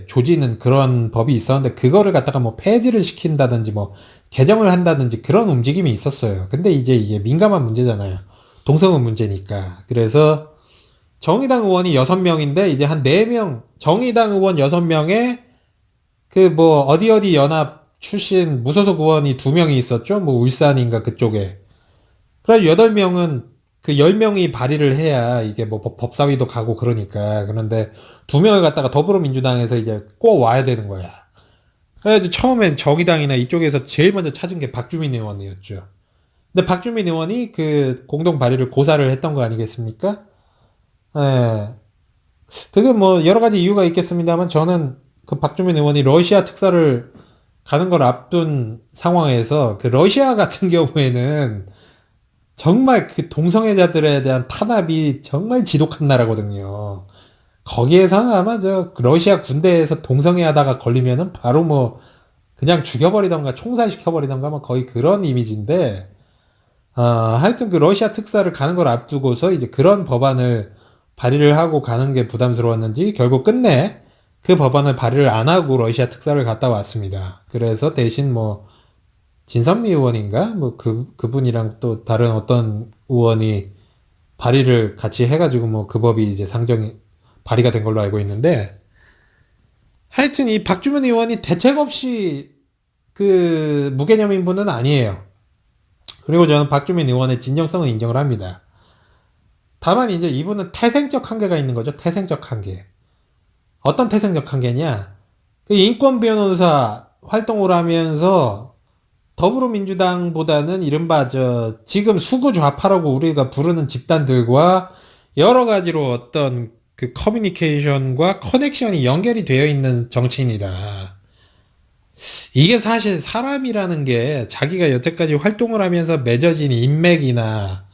조지는 그런 법이 있었는데 그거를 갖다가 뭐 폐지를 시킨다든지 뭐 개정을 한다든지 그런 움직임이 있었어요. 근데 이제 이게 민감한 문제잖아요. 동성애 문제니까. 그래서 정의당 의원이 6명인데 이제 한 4명, 정의당 의원 6명에 그 뭐 어디 어디 연합 출신 무소속 의원이 2명이 있었죠. 뭐 울산인가 그쪽에. 그래서 8명은 그 10명이 발의를 해야 이게 뭐 법사위도 가고 그러니까. 그런데 2명을 갖다가 더불어민주당에서 이제 꼭 와야 되는 거야. 그래서 처음엔 정의당이나 이쪽에서 제일 먼저 찾은 게 박주민 의원이었죠. 근데 박주민 의원이 그 공동 발의를 고사를 했던 거 아니겠습니까? 예. 그게 뭐 여러 가지 이유가 있겠습니다만 저는 그 박주민 의원이 러시아 특사를 가는 걸 앞둔 상황에서 그 러시아 같은 경우에는 정말 그 동성애자들에 대한 탄압이 정말 지독한 나라거든요. 거기에서는 아마 저 러시아 군대에서 동성애 하다가 걸리면은 바로 뭐 그냥 죽여버리던가 총살시켜버리던가 뭐 거의 그런 이미지인데, 하여튼 그 러시아 특사를 가는 걸 앞두고서 이제 그런 법안을 발의를 하고 가는 게 부담스러웠는지 결국 끝내 그 법안을 발의를 안 하고 러시아 특사를 갔다 왔습니다. 그래서 대신 뭐 진선미 의원인가? 뭐 그분이랑 또 다른 어떤 의원이 발의를 같이 해가지고 뭐 그 법이 이제 발의가 된 걸로 알고 있는데, 하여튼 이 박주민 의원이 대책 없이 그 무개념인 분은 아니에요. 그리고 저는 박주민 의원의 진정성은 인정을 합니다. 다만 이제 이분은 태생적 한계가 있는 거죠. 태생적 한계. 어떤 태생적 한계냐? 그 인권 변호사 활동을 하면서 더불어민주당보다는 이른바 지금 수구 좌파라고 우리가 부르는 집단들과 여러 가지로 어떤 그 커뮤니케이션과 커넥션이 연결이 되어 있는 정치인이다. 이게 사실 사람이라는 게 자기가 여태까지 활동을 하면서 맺어진 인맥이나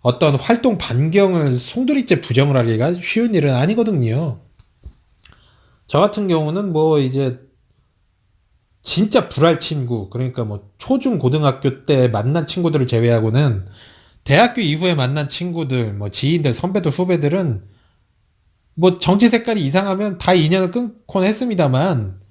어떤 활동 반경을 송두리째 부정을 하기가 쉬운 일은 아니거든요. 저 같은 경우는 뭐 이제 진짜 불알 친구, 그러니까 뭐 초중 고등학교 때 만난 친구들을 제외하고는 대학교 이후에 만난 친구들, 뭐 지인들, 선배들, 후배들은 뭐 정치 색깔이 이상하면 다 인연을 끊곤 했습니다만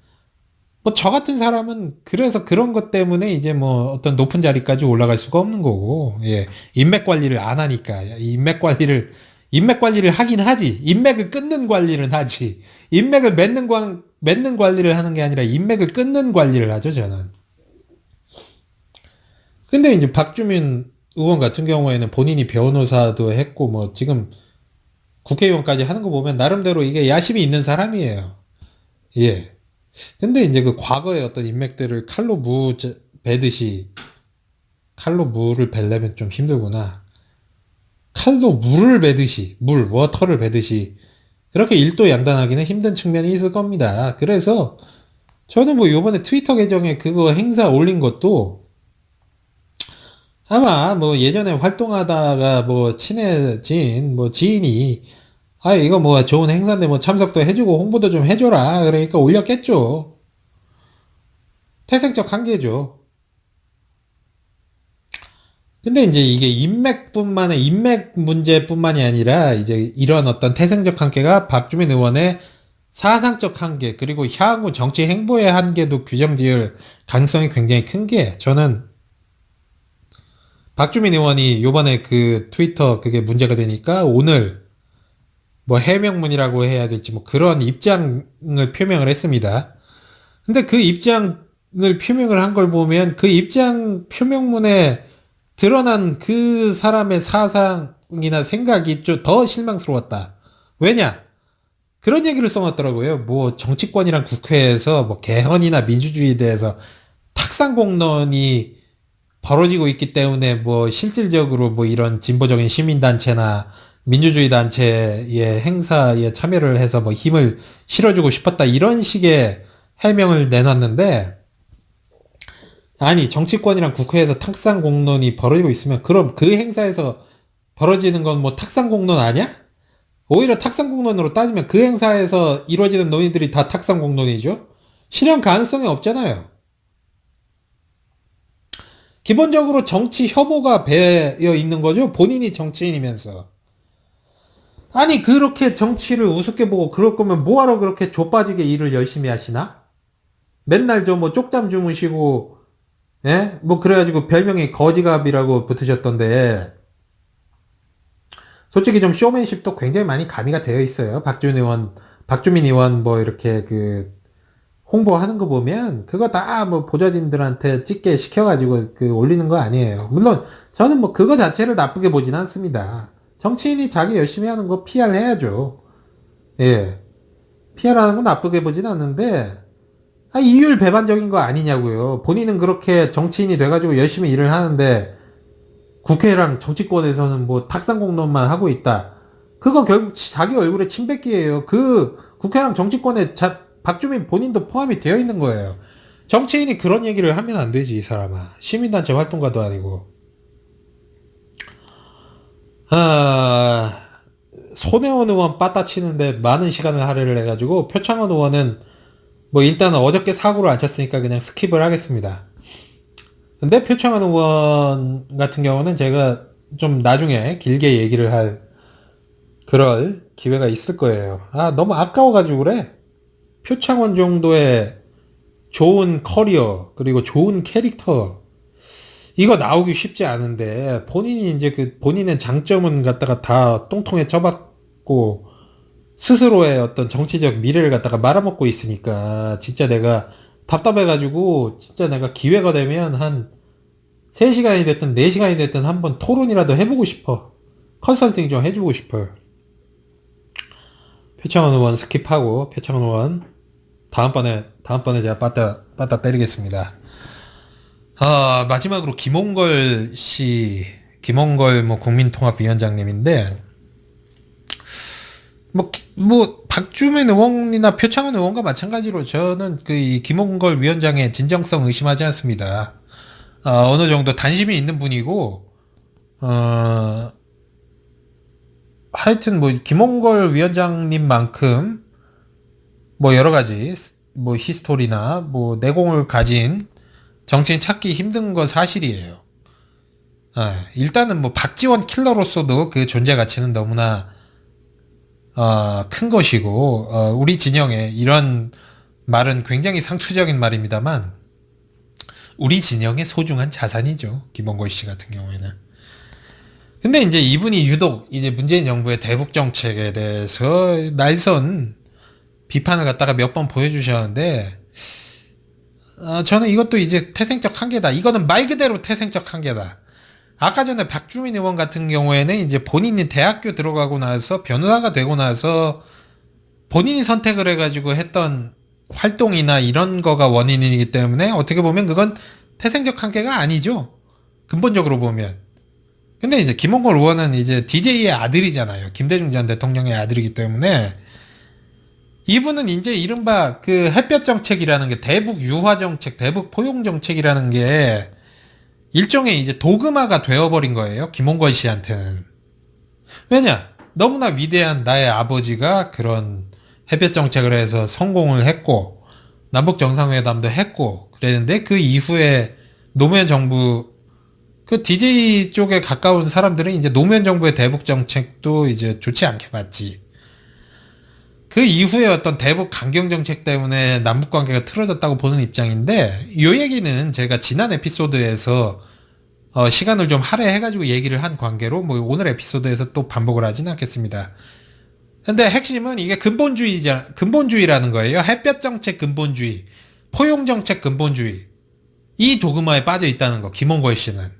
뭐 저 같은 사람은 그래서 그런 것 때문에 이제 뭐 어떤 높은 자리까지 올라갈 수가 없는 거고, 예. 인맥 관리를 안 하니까. 인맥 관리를 하긴 하지. 인맥을 끊는 관리는 하지. 인맥을 맺는 관리를 하는 게 아니라 인맥을 끊는 관리를 하죠, 저는. 근데 이제 박주민 의원 같은 경우에는 본인이 변호사도 했고, 뭐 지금 국회의원까지 하는 거 보면 나름대로 이게 야심이 있는 사람이에요. 예. 근데 이제 그 과거의 어떤 인맥들을 베듯이 칼로 물을 베려면 좀 힘들구나. 칼로 물을 베듯이 워터를 베듯이 그렇게 일도 양단하기는 힘든 측면이 있을 겁니다. 그래서 저는 뭐 요번에 트위터 계정에 그거 행사 올린 것도 아마 뭐 예전에 활동하다가 뭐 친해진 뭐 지인이 아 이거 뭐 좋은 행사인데 뭐 참석도 해주고 홍보도 좀 해줘라 그러니까 올렸겠죠. 태생적 한계죠. 근데 이제 이게 인맥 문제뿐만이 아니라 이제 이런 어떤 태생적 한계가 박주민 의원의 사상적 한계 그리고 향후 정치 행보의 한계도 규정 지을 가능성이 굉장히 큰 게 저는 박주민 의원이 요번에 그 트위터 그게 문제가 되니까 오늘 뭐 해명문이라고 해야 될지 뭐 그런 입장을 표명을 했습니다. 근데 그 입장을 표명을 한 걸 보면 그 입장 표명문에 드러난 그 사람의 사상이나 생각이 좀 더 실망스러웠다. 왜냐? 그런 얘기를 써놨더라고요. 뭐 정치권이랑 국회에서 뭐 개헌이나 민주주의에 대해서 탁상공론이 벌어지고 있기 때문에 뭐 실질적으로 뭐 이런 진보적인 시민단체나 민주주의 단체의 행사에 참여를 해서 뭐 힘을 실어주고 싶었다. 이런 식의 해명을 내놨는데 아니 정치권이랑 국회에서 탁상공론이 벌어지고 있으면 그럼 그 행사에서 벌어지는 건 뭐 탁상공론 아니야? 오히려 탁상공론으로 따지면 그 행사에서 이루어지는 논의들이 다 탁상공론이죠. 실현 가능성이 없잖아요. 기본적으로 정치 혐오가 배어 있는 거죠. 본인이 정치인이면서. 아니 그렇게 정치를 우습게 보고 그럴 거면 뭐하러 그렇게 좆빠지게 일을 열심히 하시나? 맨날 저 뭐 쪽잠 주무시고 예? 뭐 그래가지고 별명이 거지갑이라고 붙으셨던데 솔직히 좀 쇼맨십도 굉장히 많이 가미가 되어 있어요. 박주민 의원 뭐 이렇게 그 홍보하는 거 보면 그거 다 뭐 보좌진들한테 찍게 시켜가지고 그 올리는 거 아니에요. 물론 저는 뭐 그거 자체를 나쁘게 보진 않습니다. 정치인이 자기 열심히 하는 거 PR 해야죠. 예. PR 하는 거 나쁘게 보진 않는데 아, 이율 배반적인 거 아니냐고요. 본인은 그렇게 정치인이 돼가지고 열심히 일을 하는데 국회랑 정치권에서는 뭐 탁상공론만 하고 있다. 그거 결국 자기 얼굴에 침뱉기예요. 그 국회랑 정치권에 박주민 본인도 포함이 되어 있는 거예요. 정치인이 그런 얘기를 하면 안 되지, 이 사람아. 시민단체 활동가도 아니고. 아, 손혜원 의원 빠따 치는데 많은 시간을 할애를 해가지고 표창원 의원은 뭐 일단은 어저께 사고를 안 쳤으니까 그냥 스킵을 하겠습니다. 근데 표창원 의원 같은 경우는 제가 좀 나중에 길게 얘기를 할 그럴 기회가 있을 거예요. 아, 너무 아까워가지고 그래. 표창원 정도의 좋은 커리어, 그리고 좋은 캐릭터, 이거 나오기 쉽지 않은데, 본인이 이제 그, 본인의 장점은 갖다가 다 똥통에 쳐박고, 스스로의 어떤 정치적 미래를 갖다가 말아먹고 있으니까, 진짜 내가 답답해가지고, 진짜 내가 기회가 되면 한 3시간이 됐든 4시간이 됐든 한번 토론이라도 해보고 싶어. 컨설팅 좀 해주고 싶어요. 표창원 의원 스킵하고, 표창원 의원, 다음번에 제가 빠따 때리겠습니다. 마지막으로 김홍걸 뭐 국민통합위원장님인데, 박주민 의원이나 표창원 의원과 마찬가지로 저는 그 이 김홍걸 위원장의 진정성 의심하지 않습니다. 어느 정도 단심이 있는 분이고, 어, 하여튼 뭐 김홍걸 위원장님만큼 뭐 여러 가지 뭐 히스토리나 뭐 내공을 가진 정치인 찾기 힘든 건 사실이에요. 일단은 뭐 박지원 킬러로서도 그 존재 가치는 너무나 큰 것이고, 우리 진영에 이런 말은 굉장히 상투적인 말입니다만 우리 진영의 소중한 자산이죠. 김원걸 씨 같은 경우에는. 근데 이제 이분이 유독 이제 문재인 정부의 대북 정책에 대해서 날선 비판을 갖다가 몇 번 보여주셨는데, 저는 이것도 이제 태생적 한계다. 이거는 말 그대로 태생적 한계다. 아까 전에 박주민 의원 같은 경우에는 이제 본인이 대학교 들어가고 나서 변호사가 되고 나서 본인이 선택을 해가지고 했던 활동이나 이런 거가 원인이기 때문에 어떻게 보면 그건 태생적 한계가 아니죠. 근본적으로 보면. 근데 이제 김원걸 의원은 이제 DJ의 아들이잖아요. 김대중 전 대통령의 아들이기 때문에 이분은 이제 이른바 그 햇볕 정책이라는 게 대북 유화 정책, 대북 포용 정책이라는 게 일종의 이제 도그마가 되어버린 거예요. 김원걸 씨한테는. 왜냐? 너무나 위대한 나의 아버지가 그런 햇볕 정책을 해서 성공을 했고, 남북 정상회담도 했고, 그랬는데 그 이후에 노무현 정부, 그 DJ 쪽에 가까운 사람들은 이제 노무현 정부의 대북 정책도 이제 좋지 않게 봤지. 그 이후에 어떤 대북 강경 정책 때문에 남북 관계가 틀어졌다고 보는 입장인데, 이 얘기는 제가 지난 에피소드에서 시간을 좀 할애해가지고 얘기를 한 관계로 뭐 오늘 에피소드에서 또 반복을 하지는 않겠습니다. 근데 핵심은 이게 근본주의라는 거예요. 햇볕 정책 근본주의, 포용 정책 근본주의. 이 도그마에 빠져 있다는 거, 김원걸 씨는.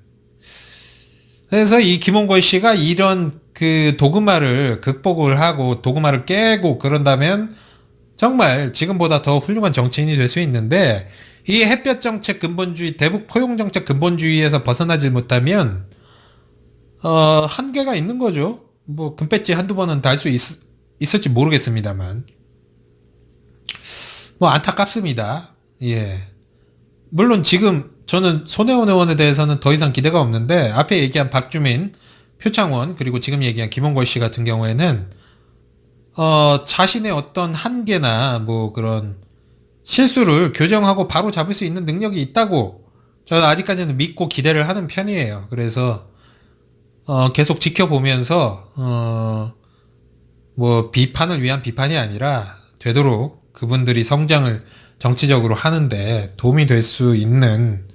그래서 이 김원걸 씨가 이런 그 도그마를 극복을 하고 도그마를 깨고 그런다면 정말 지금보다 더 훌륭한 정치인이 될 수 있는데, 이 햇볕 정책 근본주의, 대북 포용 정책 근본주의에서 벗어나질 못하면 한계가 있는 거죠. 뭐 금배지 한두 번은 달 수 있을지 모르겠습니다만 뭐 안타깝습니다. 예. 물론 지금 저는 손혜원 의원에 대해서는 더 이상 기대가 없는데, 앞에 얘기한 박주민, 표창원, 그리고 지금 얘기한 김원걸 씨 같은 경우에는 자신의 어떤 한계나 뭐 그런 실수를 교정하고 바로 잡을 수 있는 능력이 있다고 저는 아직까지는 믿고 기대를 하는 편이에요. 그래서 계속 지켜보면서 뭐 비판을 위한 비판이 아니라 되도록 그분들이 성장을 정치적으로 하는데 도움이 될 수 있는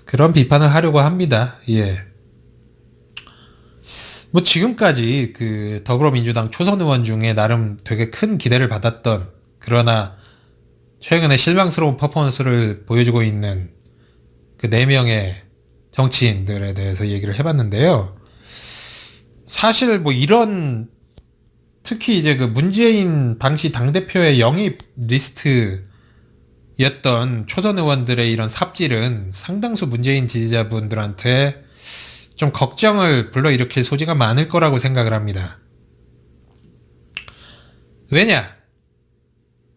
그런 비판을 하려고 합니다. 예. 뭐 지금까지 그 더불어민주당 초선 의원 중에 나름 되게 큰 기대를 받았던, 그러나 최근에 실망스러운 퍼포먼스를 보여주고 있는 그 4명의 정치인들에 대해서 얘기를 해봤는데요. 사실 뭐 이런, 특히 이제 그 문재인 당시 당대표의 영입 리스트였던 초선 의원들의 이런 삽질은 상당수 문재인 지지자분들한테 좀 걱정을 불러일으킬 소지가 많을 거라고 생각을 합니다. 왜냐?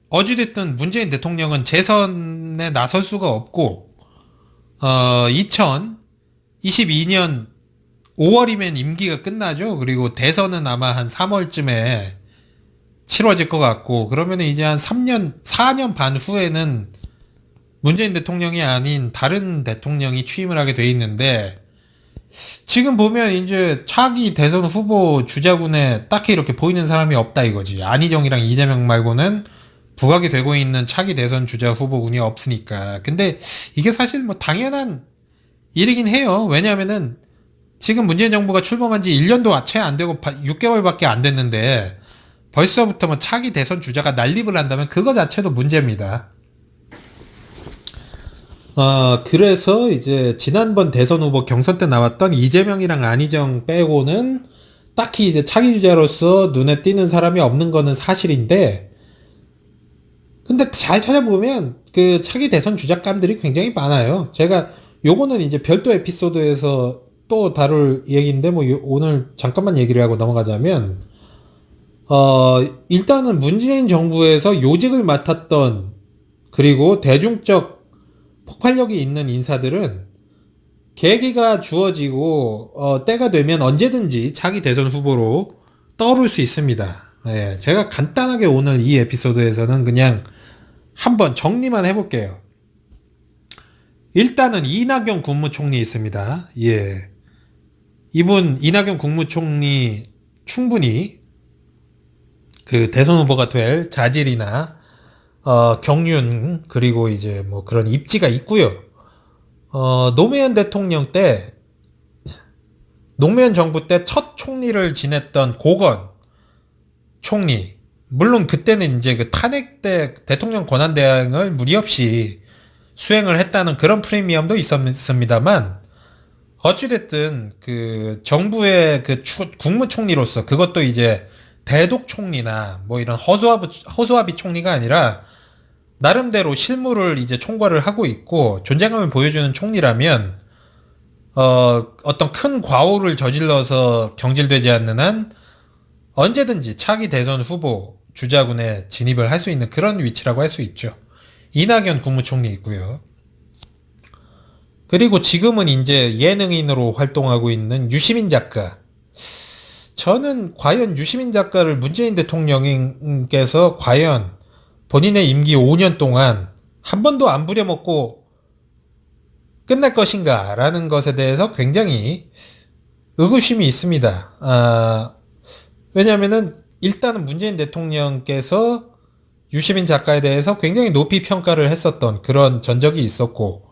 어찌됐든 문재인 대통령은 재선에 나설 수가 없고, 2022년 5월이면 임기가 끝나죠. 그리고 대선은 아마 한 3월쯤에 치러질 것 같고, 그러면 이제 한 4년 반 후에는 문재인 대통령이 아닌 다른 대통령이 취임을 하게 돼 있는데, 지금 보면 이제 차기 대선 후보 주자군에 딱히 이렇게 보이는 사람이 없다 이거지. 안희정이랑 이재명 말고는 부각이 되고 있는 차기 대선 주자 후보군이 없으니까. 근데 이게 사실 뭐 당연한 일이긴 해요. 왜냐하면은 지금 문재인 정부가 출범한 지 1년도 채 안 되고 6개월밖에 안 됐는데 벌써부터 뭐 차기 대선 주자가 난립을 한다면 그거 자체도 문제입니다. 그래서 이제 지난번 대선 후보 경선 때 나왔던 이재명이랑 안희정 빼고는 딱히 이제 차기 주자로서 눈에 띄는 사람이 없는 거는 사실인데, 근데 잘 찾아보면 그 차기 대선 주작감들이 굉장히 많아요. 제가 요거는 이제 별도 에피소드에서 또 다룰 얘기인데 뭐 오늘 잠깐만 얘기를 하고 넘어가자면, 일단은 문재인 정부에서 요직을 맡았던, 그리고 대중적 폭발력이 있는 인사들은 계기가 주어지고 때가 되면 언제든지 차기 대선 후보로 떠오를 수 있습니다. 예, 제가 간단하게 오늘 이 에피소드에서는 그냥 한번 정리만 해볼게요. 일단은 이낙연 국무총리 있습니다. 예. 이낙연 국무총리 충분히 그 대선 후보가 될 자질이나 경륜 그리고 이제 뭐 그런 입지가 있고요. 노무현 대통령 때 노무현 정부 때 첫 총리를 지냈던 고건 총리, 물론 그때는 이제 그 탄핵 때 대통령 권한대행을 무리 없이 수행을 했다는 그런 프리미엄도 있었습니다만, 어찌됐든 그 정부의 그 국무총리로서 그것도 이제 대독 총리나 뭐 이런 허수아비 총리가 아니라 나름대로 실무를 이제 총괄을 하고 있고 존재감을 보여주는 총리라면 어떤 큰 과오를 저질러서 경질되지 않는 한 언제든지 차기 대선 후보 주자군에 진입을 할 수 있는 그런 위치라고 할 수 있죠. 이낙연 국무총리 있고요. 그리고 지금은 이제 예능인으로 활동하고 있는 유시민 작가. 저는 과연 유시민 작가를 문재인 대통령께서 과연 본인의 임기 5년 동안 한 번도 안 부려먹고 끝날 것인가 라는 것에 대해서 굉장히 의구심이 있습니다. 왜냐하면은 일단은 문재인 대통령께서 유시민 작가에 대해서 굉장히 높이 평가를 했었던 그런 전적이 있었고,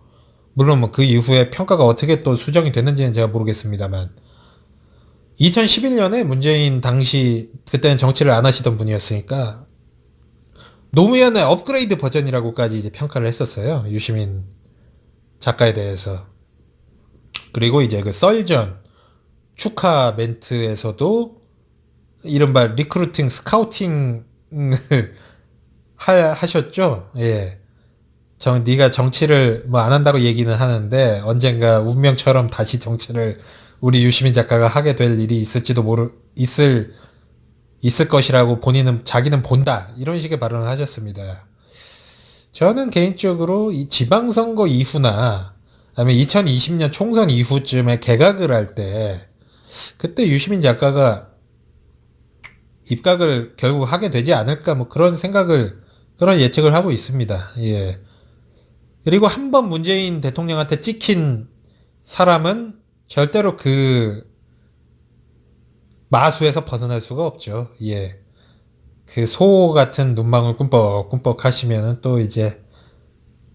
물론 뭐 그 이후에 평가가 어떻게 또 수정이 됐는지는 제가 모르겠습니다만, 2011년에 문재인 당시 그때는 정치를 안 하시던 분이었으니까 노무현의 업그레이드 버전이라고까지 이제 평가를 했었어요. 유시민 작가에 대해서. 그리고 이제 그 썰전 축하 멘트에서도 이른바 리크루팅 스카우팅 하셨죠. 예. 네가 정치를 뭐 안 한다고 얘기는 하는데 언젠가 운명처럼 다시 정치를 우리 유시민 작가가 하게 될 일이 있을 것이라고 자기는 본다. 이런 식의 발언을 하셨습니다. 저는 개인적으로 이 지방선거 이후나 아니면 2020년 총선 이후쯤에 개각을 할 때 그때 유시민 작가가 입각을 결국 하게 되지 않을까 뭐 그런 예측을 하고 있습니다. 예. 그리고 한 번 문재인 대통령한테 찍힌 사람은 절대로 그 마수에서 벗어날 수가 없죠. 예. 그 소 같은 눈망울 꿈뻑꿈뻑 하시면은 또 이제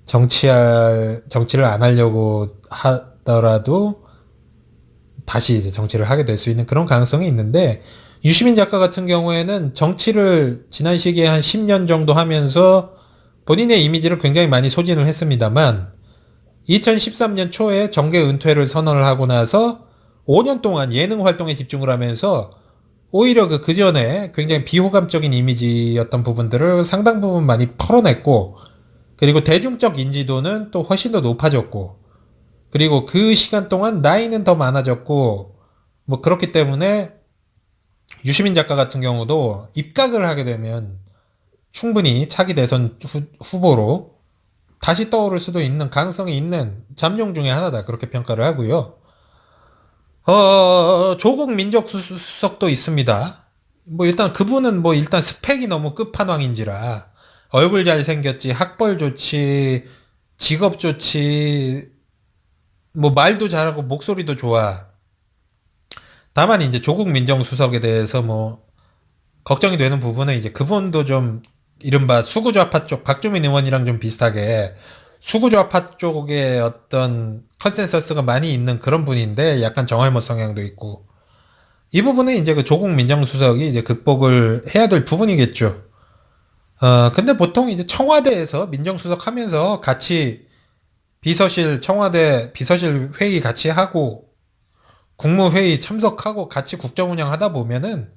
정치를 안 하려고 하더라도 다시 이제 정치를 하게 될 수 있는 그런 가능성이 있는데, 유시민 작가 같은 경우에는 정치를 지난 시기에 한 10년 정도 하면서 본인의 이미지를 굉장히 많이 소진을 했습니다만 2013년 초에 정계 은퇴를 선언을 하고 나서 5년 동안 예능 활동에 집중을 하면서 오히려 그 전에 굉장히 비호감적인 이미지였던 부분들을 상당 부분 많이 털어냈고, 그리고 대중적 인지도는 또 훨씬 더 높아졌고, 그리고 그 시간 동안 나이는 더 많아졌고, 뭐 그렇기 때문에 유시민 작가 같은 경우도 입각을 하게 되면 충분히 차기 대선 후보로 다시 떠오를 수도 있는 가능성이 있는 잠룡 중에 하나다. 그렇게 평가를 하고요. 조국 민정수석도 있습니다. 뭐 일단 그분은 뭐 일단 스펙이 너무 끝판왕인지라 얼굴 잘생겼지, 학벌 좋지, 직업 좋지, 뭐 말도 잘하고 목소리도 좋아. 다만 이제 조국 민정수석에 대해서 뭐 걱정이 되는 부분은 이제 그분도 좀 이른바 수구좌파 쪽 박주민 의원이랑 좀 비슷하게 수구좌파 쪽에 어떤 컨센서스가 많이 있는 그런 분인데 약간 정할못 성향도 있고, 이 부분은 이제 그 조국 민정수석이 이제 극복을 해야 될 부분이겠죠. 근데 보통 이제 청와대에서 민정수석 하면서 같이 청와대 비서실 회의 같이 하고 국무회의 참석하고 같이 국정 운영하다 보면은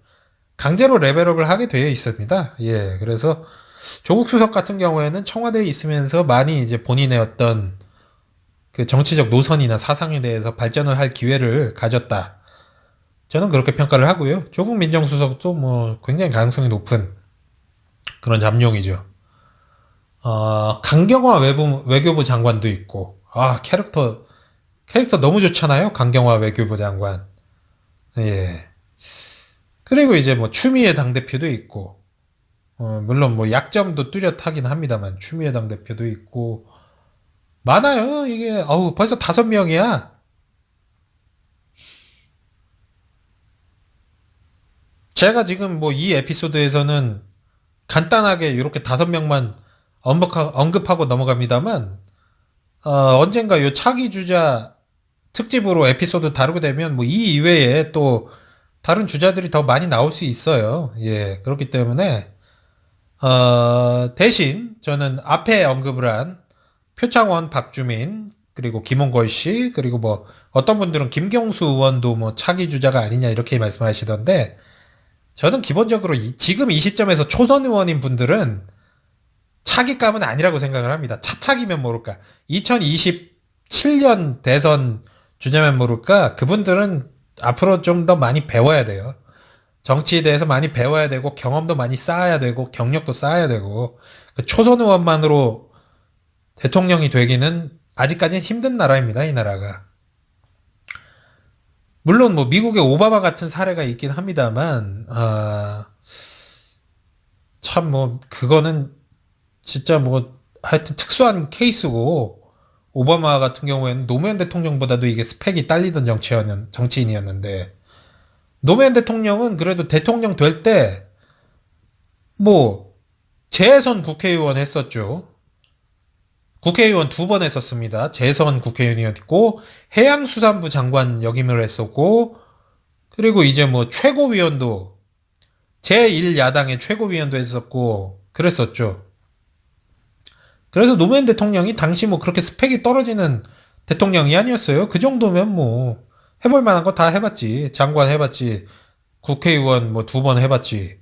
강제로 레벨업을 하게 되어 있습니다. 예, 그래서 조국 수석 같은 경우에는 청와대에 있으면서 많이 이제 본인의 어떤 그 정치적 노선이나 사상에 대해서 발전을 할 기회를 가졌다. 저는 그렇게 평가를 하고요. 조국 민정수석도 뭐 굉장히 가능성이 높은 그런 잠룡이죠. 강경화 외교부 장관도 있고, 캐릭터 너무 좋잖아요. 강경화 외교부 장관. 예. 그리고 이제 뭐 추미애 당대표도 있고, 물론 뭐 약점도 뚜렷하긴 합니다만 추미애 당대표도 있고 많아요. 이게 벌써 5명이야. 제가 지금 뭐 이 에피소드에서는 간단하게 이렇게 5명만 언급하고 넘어갑니다만 언젠가 요 차기 주자 특집으로 에피소드 다루게 되면 뭐 이 이외에 또 다른 주자들이 더 많이 나올 수 있어요. 예, 그렇기 때문에 대신 저는 앞에 언급을 한 표창원, 박주민, 그리고 김홍걸 씨, 그리고 뭐 어떤 분들은 김경수 의원도 뭐 차기 주자가 아니냐 이렇게 말씀하시던데 저는 기본적으로 지금 이 시점에서 초선 의원인 분들은 차기감은 아니라고 생각을 합니다. 차차기면 모를까. 2027년 대선 주자면 모를까. 그분들은 앞으로 좀 더 많이 배워야 돼요. 정치에 대해서 많이 배워야 되고 경험도 많이 쌓아야 되고 경력도 쌓아야 되고 그 초선 의원만으로 대통령이 되기는 아직까지는 힘든 나라입니다. 이 나라가. 물론 뭐 미국의 오바마 같은 사례가 있긴 합니다만 참 뭐 그거는 진짜 뭐 하여튼 특수한 케이스고 오바마 같은 경우에는 노무현 대통령보다도 이게 스펙이 딸리던 정치인이었는데 노무현 대통령은 그래도 대통령 될 때 뭐 재선 국회의원 했었죠. 국회의원 2번 했었습니다. 재선 국회의원이었고 해양수산부 장관 역임을 했었고 그리고 이제 뭐 최고위원도 제1야당의 최고위원도 했었고 그랬었죠. 그래서 노무현 대통령이 당시 뭐 그렇게 스펙이 떨어지는 대통령이 아니었어요. 그 정도면 뭐 해볼 만한 거 다 해봤지. 장관 해봤지. 국회의원 뭐 2번 해봤지.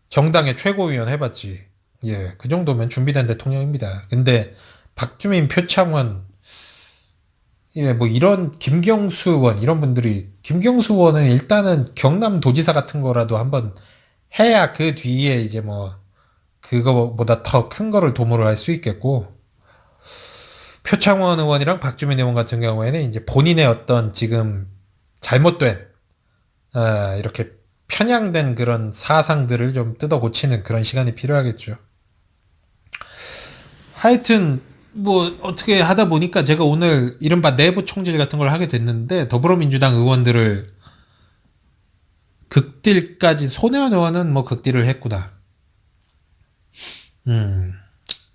정당의 최고위원 해봤지. 예, 그 정도면 준비된 대통령입니다. 근데 박주민, 표창원, 예, 뭐 이런 김경수 의원 이런 분들이 김경수 의원은 일단은 경남도지사 같은 거라도 한번 해야 그 뒤에 이제 뭐 그거보다 더 큰 거를 도모를 할 수 있겠고 표창원 의원이랑 박주민 의원 같은 경우에는 이제 본인의 어떤 지금 잘못된 이렇게 편향된 그런 사상들을 좀 뜯어 고치는 그런 시간이 필요하겠죠. 하여튼 뭐 어떻게 하다 보니까 제가 오늘 이른바 내부 총질 같은 걸 하게 됐는데 더불어민주당 의원들을 극딜까지 손혜원 의원은 뭐 극딜을 했구나.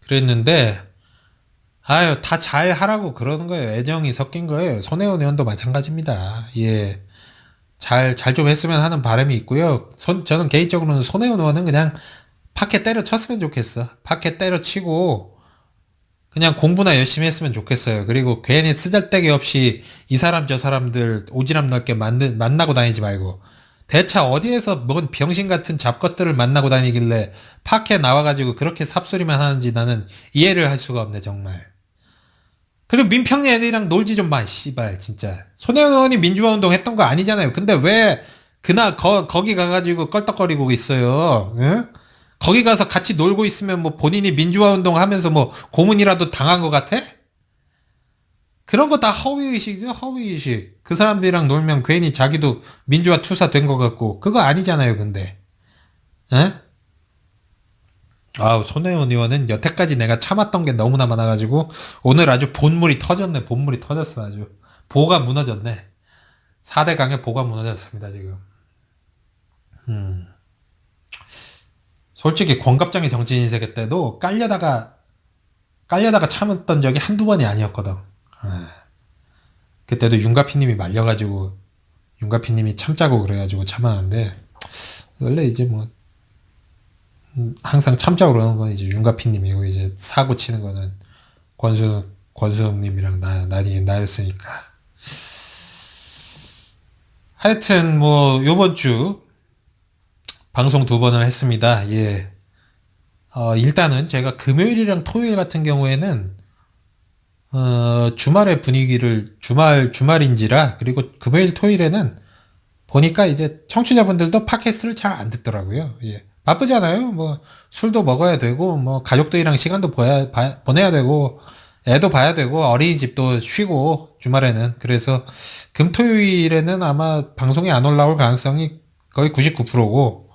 그랬는데 아유 다 잘 하라고 그러는 거예요. 애정이 섞인 거예요. 손혜원 의원도 마찬가지입니다. 예. 잘 좀 했으면 하는 바람이 있고요. 저는 개인적으로는 손혜원 의원은 그냥 파켓 때려쳤으면 좋겠어. 파켓 때려치고 그냥 공부나 열심히 했으면 좋겠어요. 그리고 괜히 쓰잘데기 없이 이 사람 저 사람들 오지랖 넓게 만나고 다니지 말고 대체 어디에서 뭔 병신 같은 잡것들을 만나고 다니길래 파켓 나와가지고 그렇게 삽소리만 하는지 나는 이해를 할 수가 없네 정말. 그리고 민평리 애들이랑 놀지 좀 마, 씨발, 진짜. 손혜원 의원이 민주화 운동 했던 거 아니잖아요. 근데 왜, 그날, 거기 가가지고 껄떡거리고 있어요. 응? 거기 가서 같이 놀고 있으면 뭐 본인이 민주화 운동 하면서 뭐 고문이라도 당한 것 같아? 그런 거 다 허위의식이죠, 허위의식. 그 사람들이랑 놀면 괜히 자기도 민주화 투사 된 것 같고, 그거 아니잖아요, 근데. 응? 아우, 손혜원 의원은 여태까지 내가 참았던 게 너무나 많아가지고, 오늘 아주 본물이 터졌네, 본물이 터졌어, 아주. 보가 무너졌네. 4대 강의 보가 무너졌습니다, 지금. 솔직히 권갑장의 정치인세계 때도 깔려다가 참았던 적이 한두 번이 아니었거든. 그때도 윤가피님이 말려가지고, 윤가피님이 참자고 그래가지고 참았는데, 원래 이제 뭐, 항상 참자고 그러는 건 이제 윤가피님이고, 이제 사고 치는 거는 권수님이랑 나였으니까. 하여튼, 뭐, 요번 주, 방송 2번을 했습니다. 예. 일단은 제가 금요일이랑 토요일 같은 경우에는, 주말의 분위기를, 주말인지라, 그리고 금요일, 토요일에는 보니까 이제 청취자분들도 팟캐스트를 잘 안 듣더라고요. 예. 바쁘잖아요. 뭐, 술도 먹어야 되고, 뭐, 가족들이랑 시간도 보내야 되고, 애도 봐야 되고, 어린이집도 쉬고, 주말에는. 그래서, 토요일에는 아마 방송이 안 올라올 가능성이 거의 99%고,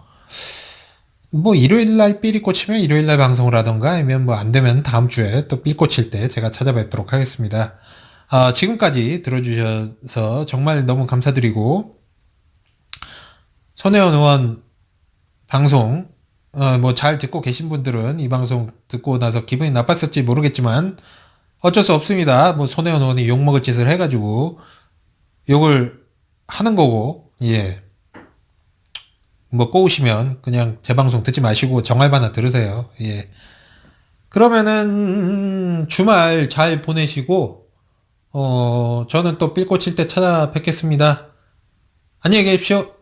뭐 일요일 날 삘이 꽂히면 일요일 날 방송을 하던가 아니면 뭐 안 되면 다음 주에 또 삘 꽂힐 때 제가 찾아뵙도록 하겠습니다. 지금까지 들어주셔서 정말 너무 감사드리고 손혜원 의원 방송 뭐 잘 듣고 계신 분들은 이 방송 듣고 나서 기분이 나빴을지 모르겠지만 어쩔 수 없습니다. 뭐 손혜원 의원이 욕먹을 짓을 해가지고 욕을 하는 거고 예. 뭐 꼬우시면 그냥 제 방송 듣지 마시고 정알바나 들으세요. 예. 그러면은 주말 잘 보내시고 저는 또 삘 꽂힐 때 찾아뵙겠습니다. 안녕히 계십시오.